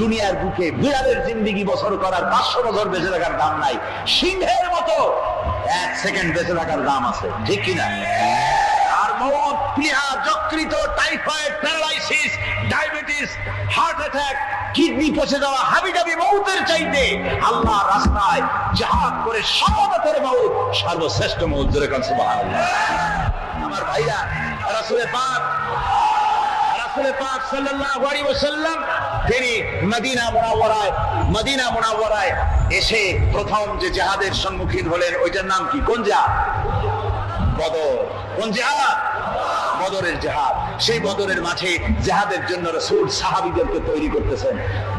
দুনিয়ার বুকে বিড়ালের জিন্দেগি বছর করার 500 বছর বেঁচে থাকার দাম নাই। সিংহের মতো 1 সেকেন্ড বেঁচে থাকার দাম আছে, ঠিক কিনা? আর মওত, প্লীহা, যকৃত, typhoid, paralysis, diabetes, heart attack, kidney পচে যাওয়া, হাবিজাবি মওতের চাইতে আল্লাহর রাস্তায় জিহাদ করে শাহাদাতের মওত সর্বশ্রেষ্ঠ মওত। জোরে বলেন সুবহানাল্লাহ। আমার ভাইরা, রাসূল পাক সাল্লাল্লাহু আলাইহি ওয়াসাল্লাম তিনি মদিনা মুনাওয়ারায় এসে প্রথম যে জিহাদের সম্মুখীন হলেন, ওইটার নাম কি? কোন জিহাদ? বদর। কোন জিহাদ? বদরের জিহাদ। সেই বদরের মাঠে জিহাদের জন্য রাসূল সাহাবীদেরকে তৈরি করতেছেন।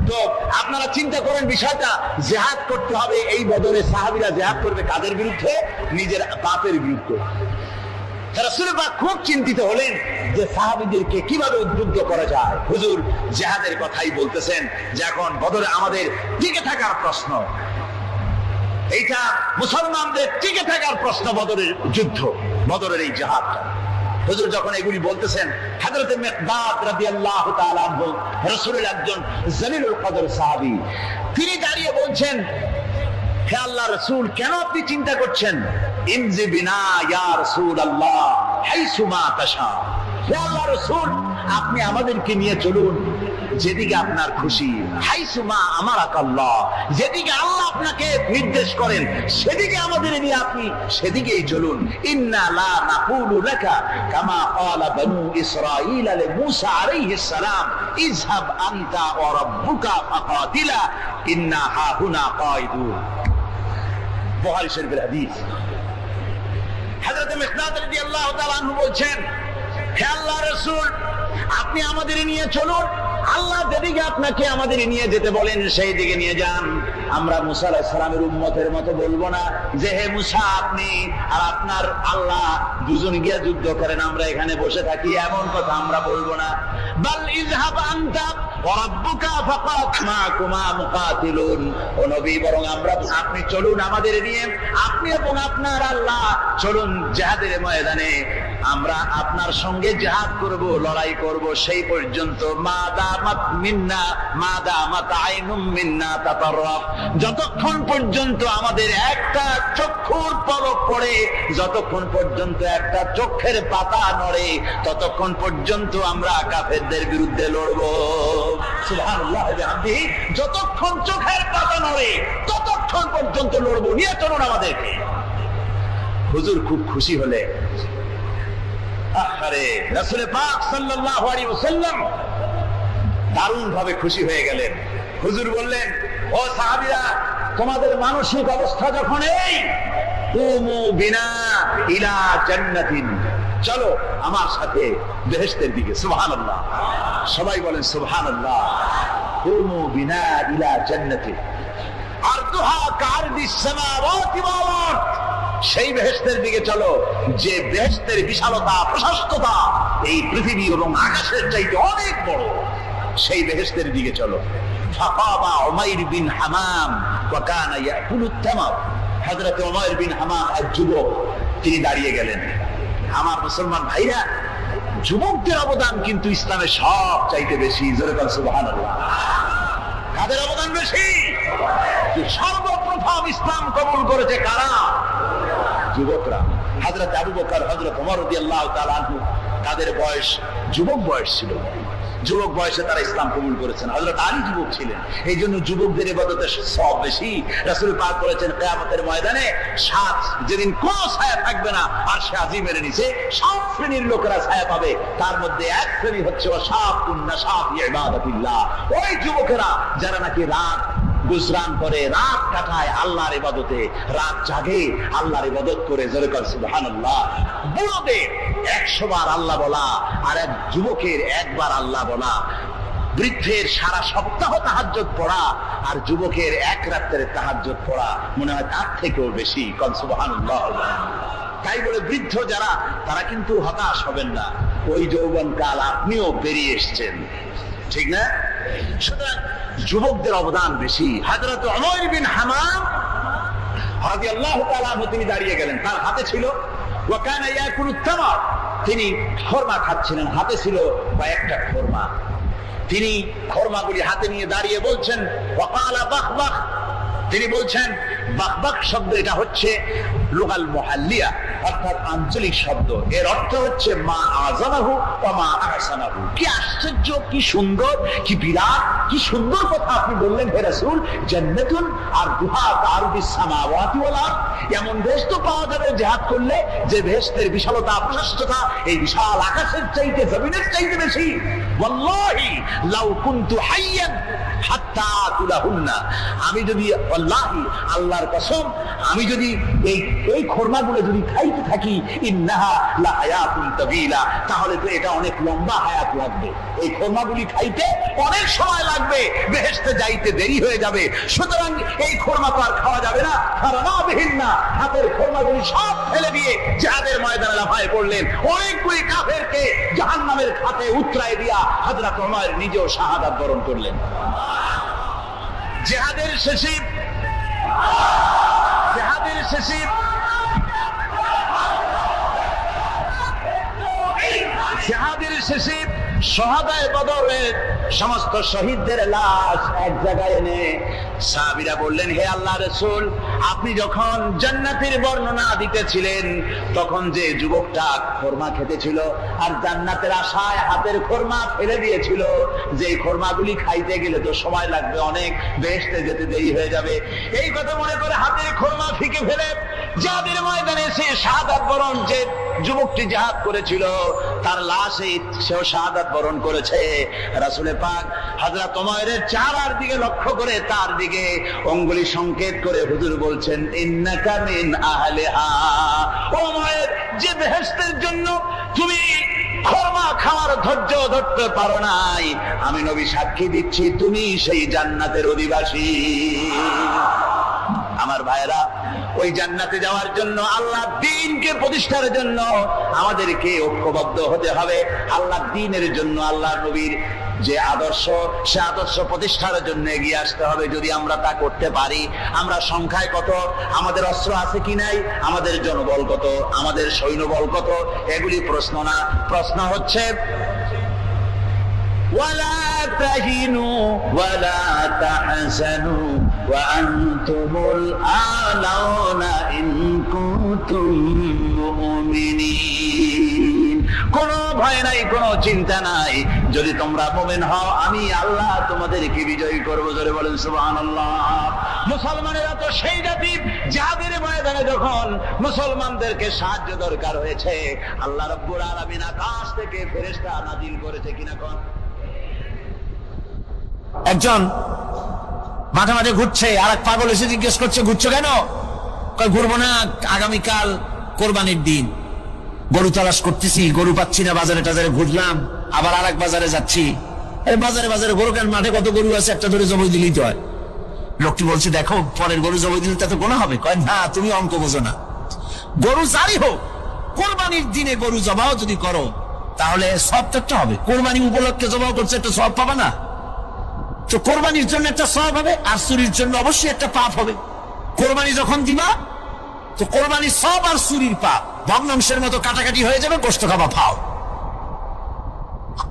তো আপনারা চিন্তা করেন বিষয়টা, জিহাদ করতে হবে। এই বদরে সাহাবীরা জিহাদ করবে কাদের বিরুদ্ধে? নিজের বাপের বিরুদ্ধে। রাসূল পাক খুব চিন্তিত হলেন যে সাহাবীদেরকে কিভাবে উদ্বুদ্ধ করা যায়। হুজুর জিহাদের কথাই বলতেছেন যে এখন বদরে আমাদের টিকে থাকার প্রশ্ন, এইটা মুসলমানদের টিকে থাকার প্রশ্ন। বদরের যুদ্ধ, বদরের এই জিহাদটা। হুজুর যখন এগুলি বলতেছেন, হযরত মিকদাদ রাদিয়াল্লাহু তাআলা আনহু রাসূলের একজন জলিলুল কদর সাহাবী, তিনি দাঁড়িয়ে বলছেন, হে আল্লাহর রাসূল, কেন আপনি চিন্তা করছেন? ইমজি বিনা ইয়া রাসূলুল্লাহ হাইসু মা তাশা। হে আল্লাহর রাসূল, আপনি আমাদেরকে নিয়ে চলুন যেদিকে আপনার খুশি। হাইসু মা আমারাকাল্লাহ, যেদিকে আল্লাহ আপনাকে নির্দেশ করেন সেদিকে আমাদের নিয়ে আপনি সেদিকেই চলুন। ইন্না লা নাকুলু লাকা কামা ক্বালা বানু ইসরাঈল লি মূসা আলাইহিস সালাম, ইযহাব আনতা ওয়া রাব্বুকা ফাকাতিলা ইন্না হাহুনা কায়িদুন। বুখারী শরীফের হাদিস। হযরত মিকদাদ রাদিয়াল্লাহু তাআলা আনহু বলছেন, হে আল্লাহর রাসূল, আপনি আমাদের নিয়ে চলুন, আল্লাহ যেদিকে আপনাকে আমাদের নিয়ে যেতে বলেন সেই দিকে নিয়ে যান। আমরা মুসা আলাইহিস সালামের উম্মতের মতো বলবো না যে হে মুসা আপনি আর আপনার আল্লাহ দুজন গিয়া যুদ্ধ করেন, আমরা এখানে বসে থাকি, এমন কথা আমরা বলবো না। বাল ইযহাব আনতা ওয়া রাব্বুকা ফাকাত মাকুমা মুকাতিলুন, ও নবী বরং আপনি চলুন আমাদের নিয়ে, আপনি এবং আপনার আল্লাহ চলুন জিহাদের ময়দানে, আমরা আপনার সঙ্গে জিহাদ করব, লড়াই করব সেই পর্যন্ত। মাদামাত মিন্না মাদামাত আইনুম মিন্না তাতাররাফ, যতক্ষণ পর্যন্ত আমাদের একটা চক্ষুর পলক পড়ে, যতক্ষণ পর্যন্ত একটা চোখের পাতা নড়ে, ততক্ষণ পর্যন্ত আমরা কাফেরদের বিরুদ্ধে লড়ব। সুবহানাল্লাহ ওয়া বিহামদিহি, যতক্ষণ চোখের পাতা নড়ে ততক্ষণ পর্যন্ত লড়ব, নিয়ে চলুন আমাদেরকে। হুজুর খুব খুশি হলে, আরে রাসূল পাক সাল্লাল্লাহু আলাইহি ওয়াসাল্লাম দারুণ ভাবে খুশি হয়ে গেলেন। হুজুর বললেন, ও সাহাবীরা, তোমাদের মানসিক অবস্থা যখন এই, কুমু বিনা ইলা জান্নাতিন, চলো আমার সাথে বেহেশতের দিকে। সুবহানাল্লাহ, সবাই বলেন সুবহানাল্লাহ। কুমু বিনা ইলা জান্নাতিন আরদুহা কারদিস সামাওয়াতি ওয়াল আরদ, সেই বেহেশতের দিকে চলো যে বেহেশতের বিশালতা প্রশস্ততা এই পৃথিবী এবং আকাশের চাইতে অনেক বড়, সেই বেহেশতের দিকে চলো। ফাকাবা উমাইর বিন হামাম ওয়া কানা ইয়াকুলুত তামার, হযরত উমাইর বিন হামাম এক যুবক, তিনি দাঁড়িয়ে গেলেন। আমার মুসলমান ভাইরা, যুবকদের অবদান কিন্তু ইসলামে সব চাইতে বেশি। জোরে বলেন সুবহানাল্লাহ। কাদের অবদান বেশি? সর্বপ্রথম ইসলাম কবুল করেছে কারা? যুবকরা। হযরত আবু বকর, হযরত ওমর রাদিয়াল্লাহু তাআলা আনহু, তাদের বয়স যুবক বয়স ছিল, যুবক বয়সে তারা ইসলাম কবুল করেছেন। হযরত আলী যুবক ছিলেন, এই জন্য যুবকদের ইবাদতে সওয়াব বেশি। রাসূল পাক বলেছেন কিয়ামতের ময়দানে সাত, যেদিন কোন ছায়া থাকবে না আরশে আজিমের নিচে, সাত শ্রেণীর লোকেরা ছায়া পাবে, তার মধ্যে এক শ্রেণী হচ্ছে ওয়াশাবুন নাশাত ইবাদাতিল্লাহ, ওই যুবকেরা যারা নাকি রাত গুজরান করে, রাত কাটায় আল্লাহর ইবাদতে, রাত জাগে আল্লাহর ইবাদত করে। জোরে বলেন সুবহানাল্লাহ। বুড়োদের 100 বার আল্লাহ বলা আর এক যুবকের একবার আল্লাহ বলা, বৃদ্ধের সারা সপ্তাহ তাহাজ্জুদ পড়া আর যুবকের এক রাতের তাহাজ্জুদ পড়া মনে হয় তার থেকেও বেশি। কোন সুবহানাল্লাহ। তাই বলে বৃদ্ধ যারা, তারা কিন্তু হতাশ হবেন না, ওই যৌবন কাল আপনিও বেরিয়ে এসেছেন, ঠিক না? সুতরাং যুবকদের অবদান বেশি। হযরত উমাইর বিন হামাম রাদিয়াল্লাহু তাআলা আনহু, তিনি দাঁড়িয়ে গেলেন, তার হাতে ছিল ওয়া কানা ইয়াকুলুত তামার, তিনি খরমা খাচ্ছিলেন, হাতে ছিল কয়েকটা খরমা, তিনি খরমাগুলি হাতে নিয়ে দাঁড়িয়ে বলছেন ওয়া ক্বালা বাখবাখ, তিনি বলছেন বাখবাখ শব্দ, এটা হচ্ছে লুগাল মুহাল্লিয়া, অর্থাৎ আঞ্চলিক শব্দ, এর অর্থ হচ্ছে মা আযামাহু ওয়া মা আহসানাহু। কি আশ্চর্য, কি সুন্দর, কি বিরাট, কি সুন্দর কথা আপনি বললেন হে রাসূল। জান্নাতুন আরদুহা কারদিস সামাওয়াতি ওয়াল আরদ, এমন দেশ তো পাওয়া যাবে জিহাদ করলে যে বেহেশতের বিশালতা প্রশস্ততা এই বিশাল আকাশের চাইতে, জমিনের চাইতে বেশি। ওয়াল্লাহি লাউ কুনতু হাইয়ান হাত্তা আতুলাহুন্না, আমি যদি, ওয়াল্লাহি আল্লাহর কসম, আমি যদি এই খরমাগুলো যদি খাইতে থাকি, ইন্নাহা লা হায়াতুন তাবিলা, তাহলে তো এটা অনেক লম্বা হায়াত লাগবে, এই খরমাগুলি খাইতে অনেক সময় লাগবে, বেহেশতে যাইতে দেরি হয়ে যাবে। সুতরাং এই খরমা তো আর খাওয়া যাবে না, ফারাবিহিন না, হাতের খরমাগুলি সব ফেলে দিয়ে জিহাদের ময়দানে লাফায় পড়লেন। অনেকগুলি কাফেরকে জাহান্নামের খাতে উতরায় দিয়া হযরত ওমর নিজেও শাহাদাত বরণ করলেন। জিহাদের শেষে শহাদায়ে বদরের সমস্ত শহীদদের লাশ এক জায়গায় এনে সাহাবীরা বললেন, হে আল্লাহর রাসূল, আপনি যখন জান্নাতের বর্ণনা দিতেছিলেন তখন যে যুবকটা খরমা খেতেছিল আর জান্নাতের আশায় হাতের খরমা ফেলে দিয়েছিল, যে খরমাগুলি খাইতে গেলে তো সময় লাগবে অনেক, বেহেশতে যেতে দেরি হয়ে যাবে, এই কথা মনে করে হাতের খরমা ফিকে ফেলে জিহাদের ময়দানে এসে শাহাদাত বরণ, যে যুবকটি জিহাদ করেছিল তার লাশে সেও শাহাদাত বরণ করেছে। রাসূল পাক হযরত ওমরের চেহারার দিকে লক্ষ্য করে তার দিকে অঙ্গুলি সংকেত করে হুজুর বলছেন, ইন্নাকা মিন আহলিহা, ওমর, যে বেহেশতের জন্য তুমি খরমা খাওয়ার ধৈর্য ধরতে পারো নাই, আমি নবী সাক্ষী দিচ্ছি তুমি সেই জান্নাতের অধিবাসী। আমার ভাইরা, ওই জান্নাতে যাওয়ার জন্য, আল্লাহ দ্বীনকে প্রতিষ্ঠার জন্য আমাদেরকে ঐক্যবদ্ধ হতে হবে। আল্লাহ দ্বীনের জন্য, আল্লাহ নবীর যে আদর্শ, সে আদর্শ প্রতিষ্ঠার জন্য এগিয়ে আসতে হবে। যদি আমরা তা করতে পারি, আমরা সংখ্যায় কত, আমাদের অস্ত্র আছে কি নাই, আমাদের জনবল কত, আমাদের সৈন্যবল কত, এগুলি প্রশ্ন না। প্রশ্ন হচ্ছে ولا تهنوا ولا تحزنوا وأنتم الأعلون إن كنتم مؤمنين। কোনো ভয় নাই, কোনো চিন্তা নাই, যদি তোমরা মুমিন হও আমি আল্লাহ তোমাদেরকে বিজয়ী করবো। জোরে বলেন সুবহানাল্লাহ। মুসলমানেরা তো সেই জাতি, যাদের ময়দানে যখন মুসলমানদেরকে সাহায্য দরকার হয়েছে, আল্লাহ রাব্বুল আলামিন আকাশ থেকে ফেরেশতা নাজিল করেছে কিনা কোন? একজন মাঠে মাঠে ঘুরছে, আর এক পাগল এসে জিজ্ঞেস করছে, ঘুরছো কেন? ঘুরবো না, আগামীকাল কোরবানির দিন, গরু তালাশ করতেছি, গরু পাচ্ছি না, বাজারে টাজারে ঘুরলাম, আবার আর এক বাজারে যাচ্ছি। বাজারে বাজারে গরু কেন? মাঠে কত গরু আছে, একটা ধরে জবাই দিলেই তো হয়। লোকটি বলছে, দেখো পরের গরু জবাই দিলে তাতে গোনা হবে। কয় না, তুমি অঙ্ক বোঝো না। গরু যাই হোক, কোরবানির দিনে গরু জবাও যদি করো তাহলে সব তো একটা হবে। কোরবানি উপলক্ষে জবাও করছে, একটা সব পাবা না? তো কোরবানির জন্য একটা সওয়াব হবে, আর চুরির জন্য অবশ্যই একটা পাপ হবে। কোরবানি যখন দিবা, তো কোরবানির সওয়াব আর চুরির পাপ ভগ্নাংশের মতো কাটাকাটি হয়ে যাবে, গোশত খাবা ফাও।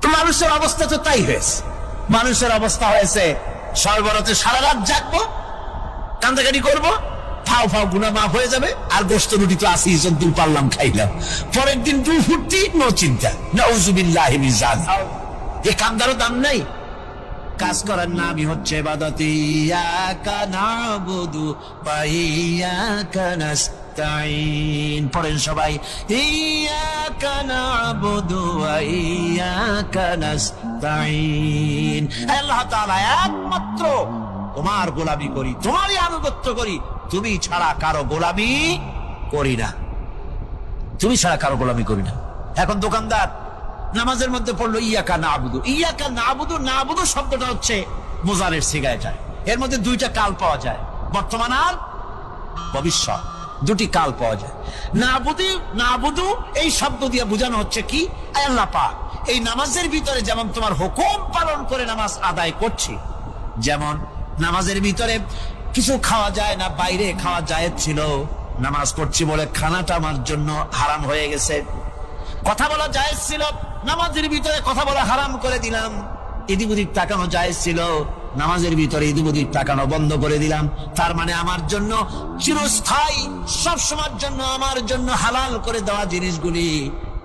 তো মানুষের অবস্থা তো তাই হয়েছে। মানুষের অবস্থা হয়েছে, সর্বরতে সারা রাত জাগবো, কান্দাকাটি করবো, ফাও ফাও গুনাহ মাফ হয়ে যাবে, আর গোশত রুটি তো আসি, যদ্দূর পারলাম খাইলাম। পরের দিন দু ফুর্তি, নো চিন্তা। নাউযুবিল্লাহি মিন যালিক। এই কান্দারও দাম নাই। কাজ করার নামই হচ্ছে ইবাদত। ইয়াকা নাবুদু ওয়া ইয়াকা নাস্তাইন। পড়েন সবাই, ইয়াকা নাবুদু ওয়া ইয়াকা নাস্তাইন। আল্লাহ তাআলা একমাত্র তোমার গোলামি করি, তোমারই আনুগত্য করি, তুমি ছাড়া কারো গোলামি করি না, তুমি ছাড়া কারো গোলামি করি না। এখন দোকানদার নামাজের মধ্যে পড়লো ইয়াকা নাবুদু। ইয়াকা নাবুদু, নাবুদু শব্দটা হচ্ছে মোজারের সিগারেটা। এর মধ্যে দুইটা কাল পাওয়া যায়, বর্তমান আর ভবিষ্যৎ, দুটি কাল পাওয়া যায়। নাবুদু, নাবুদু এই শব্দ দিয়ে বোঝানো হচ্ছে কি, আল্লাহ পাক এই নামাজের ভিতরে যেমন তোমার হুকুম পালন করে নামাজ আদায় করছি, যেমন নামাজের ভিতরে কিছু খাওয়া যায় না, বাইরে খাওয়া যায় ছিল, নামাজ পড়ছি বলে খানাটা আমার জন্য হারাম হয়ে গেছে। কথা বলা জায়েজ ছিল, নামাজের ভিতরে কথা বলা হারাম করে দিলাম। এদিক ওদিক তাকানো জায়েজ ছিল, নামাজের ভিতরে এদিক ওদিক তাকানো বন্ধ করে দিলাম। তার মানে আমার জন্য চিরস্থায়ী, সব সময়ের জন্য আমার জন্য হালাল করে দেওয়া জিনিসগুলি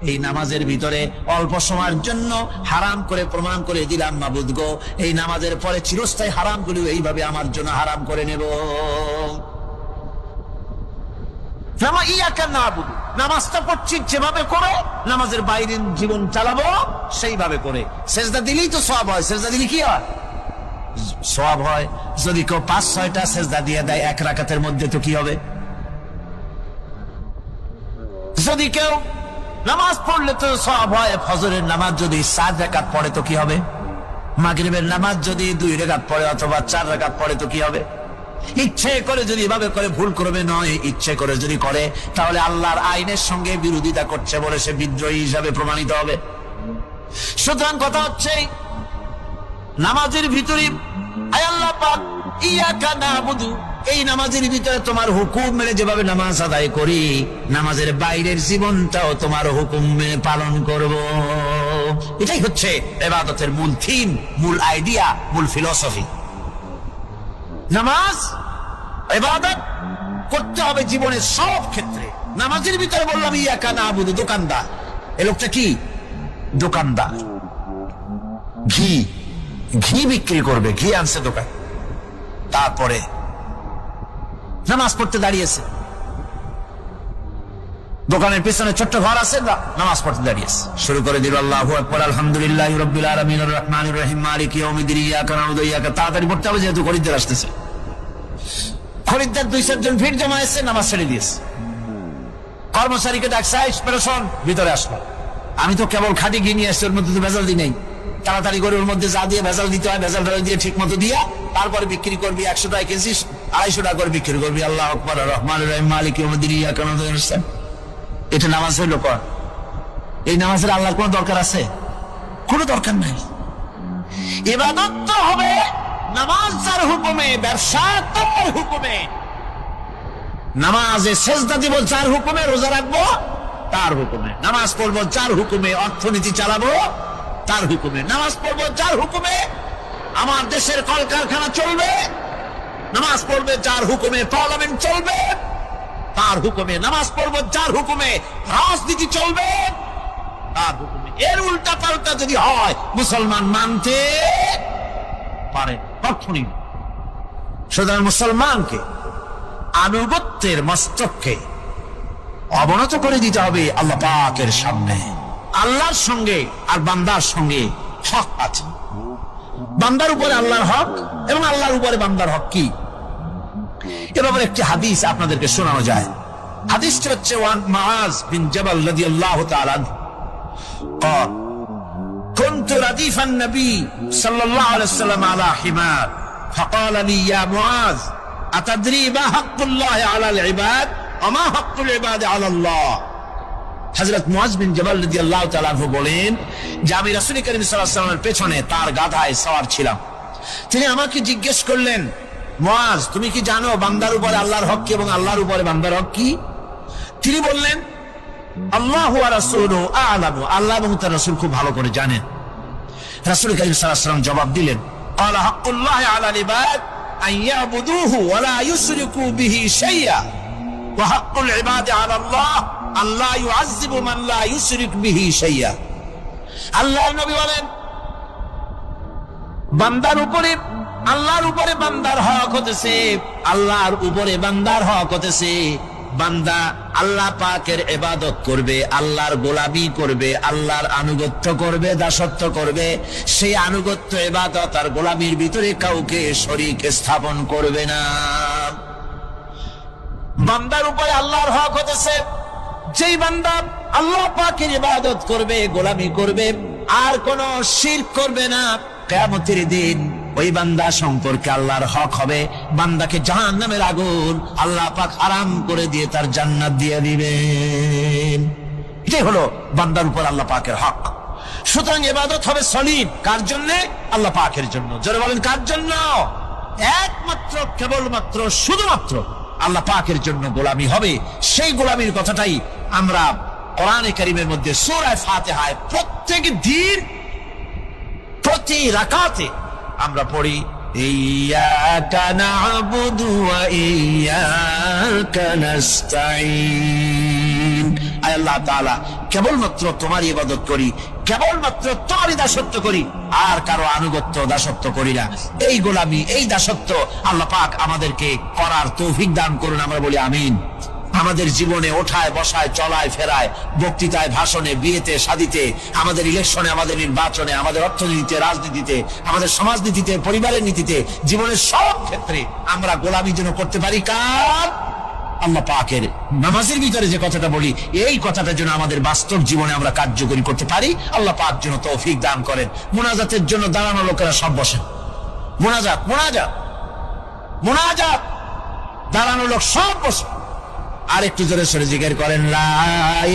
এই নামাজের ভিতরে অল্প সময়ের জন্য হারাম করে প্রমাণ করে দিলাম। মাবুদ গো, এই নামাজের পরে চিরস্থায়ী হারামগুলি এইভাবে আমার জন্য হারাম করে নেব। নামাজটা পড়ছি যেভাবে করে, নামাজের বাইরে জীবন চালাবো সেইভাবে করে। সেজদা দিলেই তো সওয়াব হয়। সেজদা দিলে কি হয়? সওয়াব হয়। যদি কেউ 5-6টা সেজদা দিয়ে দেয় এক রাকাতের মধ্যে, তো কি হবে? যদি কেউ নামাজ পড়লে তো সওয়াব হয়। ফজরের নামাজ যদি 7 রাকাত পড়ে তো কি হবে? মাগরিবের নামাজ যদি 2 রাকাত পড়ে অথবা 4 রাকাত পড়ে তো কি হবে? ইচ্ছে করে যদি এভাবে করে, ভুল করবে নয়, ইচ্ছে করে যদি করে, তাহলে আল্লাহর আইনের সঙ্গে বিরোধিতা করছে বলে সে বিদ্রোহী হিসাবে প্রমাণিত হবে। সুতরাং কথা হচ্ছে, নামাজের ভিতরে আল্লাহ পাক ইয়াকা নাবুদু, এই নামাজের ভিতরে তোমার হুকুম মেনে যেভাবে নামাজ আদায় করি, নামাজের বাইরের জীবনটাও তোমার হুকুম মেনে পালন করব। এটাই হচ্ছে ইবাদতের মূল থিম, মূল আইডিয়া, মূল ফিলোসফি। নামাজ ইবাদত করতে হবে জীবনের সব ক্ষেত্রে। নামাজের ভিতরে বললাম ইয়াকা নাবুদু। দোকানদার, এই লোকটা কি? দোকানদার, ঘি বিক্রি করবে, ঘি আনছে দোকান। তারপরে নামাজ পড়তে দাঁড়িয়েছে, দোকানের পিছনে ছোট্ট ঘর আছে, নামাজ পড়তে দাঁড়িয়েছে। শুরু করে দিল আল্লাহু আকবার, আলহামদুলিল্লাহি রাব্বিল আলামিন, আর রহমানির রহিম, মালিকি ইয়াউমিদ্দিন, ইয়াকা নাবুদু ওয়া ইয়াকা। তাড়াতাড়ি পড়তে হবে যেহেতু খরিদ্দার আসতেছে। খরিদ্দার 2-4 জন ভিড় জমা এসে নামাজ ছেড়ে দিয়েছে। কর্মচারীকে ডাকছে, পেরেশন ভিতরে আসলো। আমি তো কেবল খাঁটি ঘি নিয়ে আসছি, ওর মধ্যে তো ভেজাল দিই নাই। তাড়াতাড়ি করে ওর মধ্যে যা দিয়ে ভেজাল দিতে হয় ভেজাল দিয়ে ঠিক মতো দিয়া তারপরে বিক্রি করবি। 100 টাকা কেজি 250 টাকা করে বিক্রি করবি। আল্লাহ আকবার, রহমান রহিম, মালিক ইয়াউমিদ্দিন, ইয়াকা না'বুদু ওয়া ইয়্যাকা নাস্তাঈন। এটা নামাজ হইল কর? এই নামাজের আল্লাহর কোনো দরকার আছে? কোনো দরকার নাই। ইবাদত তো হবে নামাজ যার হুকুমে, ব্যবসা তার হুকুমে। নামাজে সেজদা দিব যার হুকুমে, রোজা রাখবো তার হুকুমে, নামাজ পড়বো যার হুকুমে, অর্থনীতি চালাবো তার হুকুমে, নামাজ পড়বো যার হুকুমে, আমার দেশের কলকারখানা চলবে, নামাজ পড়বে যার হুকুমে, পার্লামেন্ট চলবে তার হুকুমে, নামাজ পড়বো যার হুকুমে, রাজনীতি চলবে তার হুকুমে। এর উল্টা পাল্টা যদি হয় মুসলমান মানতে পারে কখনই। সুতরাং মুসলমানকে আনুগত্যের মস্তককে অবনত করে দিতে হবে আল্লাহ পাকের সামনে। আল্লাহর সঙ্গে আর বান্দার সঙ্গে হক আছে। বান্দার উপরে আল্লাহর হক এবং আল্লাহর উপরে বান্দার হক কি? এ ব্যাপারে একটি হাদিস আপনাদেরকে শোনানো যায়। হাদিসটি হচ্ছে ওয়ান মুআজ বিন জাবাল রাদিয়াল্লাহু তাআলা قال كنت رديف النبي صلى الله عليه وسلم على حمار فقال لي يا معاذ أتدري ما حق الله على العباد وما حق العباد على الله। হযরত মুআজ বিন জাবাল রাদিয়াল্লাহু তাআলা বলেন যে আমি রাসূল করিম সাল্লাল্লাহু আলাইহি ওয়াসাল্লামের পেছনে তার গাধায় সওয়ার ছিলাম। তিনি আমাকে জিজ্ঞেস করলেন, মুআজ তুমি কি জানো বান্দার উপরে আল্লাহর হক কি এবং আল্লাহর উপরে বান্দার হক কি? তিনি বললেন, আল্লাহু ওয়া রাসূলুহু আ'লামু, আল্লাহ এবং তার রাসূল খুব ভালো করে জানেন। রাসূল করিম সাল্লাল্লাহু আলাইহি ওয়াসাল্লাম জবাব দিলেন, ক্বালা হাক্কুল্লাহি আলাল ইবাদ আন ইয়াবুদুহু ওয়া লা ইউশরিকু বিহি শাইআ ওয়া হাক্কুল ইবাদি আলাল্লাহ আল্লাহ ইউআযযিবু মান লা ইউশরিক বিহি শাইআ। আল্লাহর নবী বলেন, বান্দার উপরে আল্লাহর উপরে বান্দার হক হতেছে, আল্লাহর উপরে বান্দার হক হতেছে বান্দা আল্লাহ পাকের ইবাদত করবে, আল্লাহর গোলামি করবে, আল্লাহর আনুগত্য করবে, দাসত্ব করবে। সেই আনুগত্য, ইবাদত আর গোলামির ভিতরে কাউকে শরীক স্থাপন করবে না। বান্দার উপরে আল্লাহর হক হতেছে যেই বান্দা আল্লাহ পাকের ইবাদত করবে, গোলামি করবে, আর কোন শিরক করবে না, কিয়ামতের দিন ওই বান্দা সম্পর্কে আল্লাহর হক হবে বান্দাকে জাহান্নামের আগুন আল্লাহ পাক হারাম করে দিয়ে তার জান্নাত দিয়ে দিবেন। এটাই হলো বান্দার উপর আল্লাহ পাকের হক। সুতরাং ইবাদত হবে সলিড কার জন্য? আল্লাহ পাকের জন্য। জোরে বলেন কার জন্য? একমাত্র, কেবলমাত্র, শুধুমাত্র আল্লাহ পাকের জন্য গোলামি হবে। সেই গোলামির কথাটাই আমরা কোরআনে কারীমের মধ্যে সূরা ফাতিহায় প্রত্যেক দিন প্রতি রাকাতে আমরা পড়ি, ইয়্যাকা না'বুদু ওয়া ইয়্যাকা নাস্তাঈন। আয় আল্লাহ তাআলা, কেবলমাত্র তোমার ইবাদত করি, কেবলমাত্র তোমারই দাসত্ব করি, আর কারো আনুগত্য দাসত্ব করি না। এই গোলামি, এই দাসত্ব আল্লাহ পাক আমাদেরকে করার তৌফিক দান করুন। আমরা বলি আমিন। আমাদের জীবনে ওঠায় বসায়, চলায় ফেরায়, বক্তৃতায়, ভাষণে, বিয়েতে, শাদীতে, আমাদের ইলেকশনে, আমাদের নির্বাচনে, আমাদের অর্থনীতিতে, রাজনীতিতে, আমাদের সমাজনীতিতে, পরিবারের নীতিতে, জীবনের সব ক্ষেত্রে আমরা গোলামি যেন করতে পারি কার? আল্লাহ পাকের। নামাজের ভিতরে যে কথাটা বলি, এই কথাটা যেন আমাদের বাস্তব জীবনে আমরা কার্যকরী করতে পারি। আল্লাহ পাক যেন তৌফিক দান করেন। মুনাজাতের জন্য দাঁড়ানো লোকেরা সব বসেন। মুনাজাত, মুনাজাত, মুনাজাত, দাঁড়ানো লোক সব বসে। আর একটু জোরে সরে জিকির করেন, লা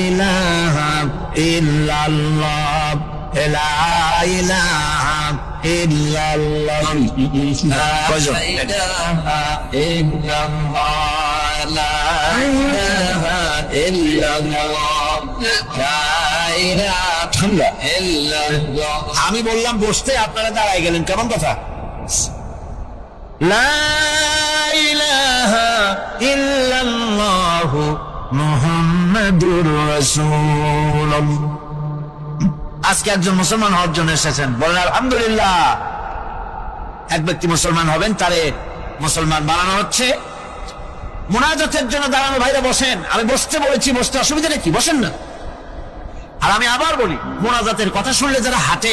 ইলাহা ইল্লাল্লাহ, লা ইলাহা ইল্লাল্লাহ, কয়জন? লা ইলাহা ইল্লাল্লাহ, লা ইলাহা ইল্লাল্লাহ। আমি বললাম বসতে, আপনারা দাঁড়ায় গেলেন, কেমন কথা? লা ইলাহা ইল্লাল্লাহু মুহাম্মাদুর রাসূলুল্লাহ। আজকে একজন মুসলমান হওয়ার জন্য এসেছেন, বলেন আলহামদুলিল্লাহ। এক ব্যক্তি মুসলমান হবেন, তারে মুসলমান বানানো হচ্ছে। মুনাজাতের জন্য দাঁড়ানো ভাইরা বসেন। আমি বসতে বলেছি, বসতে অসুবিধা নেই, বসেন না। আর আমি আবার বলি, মুনাজাতের কথা শুনলে যারা হাঁটেন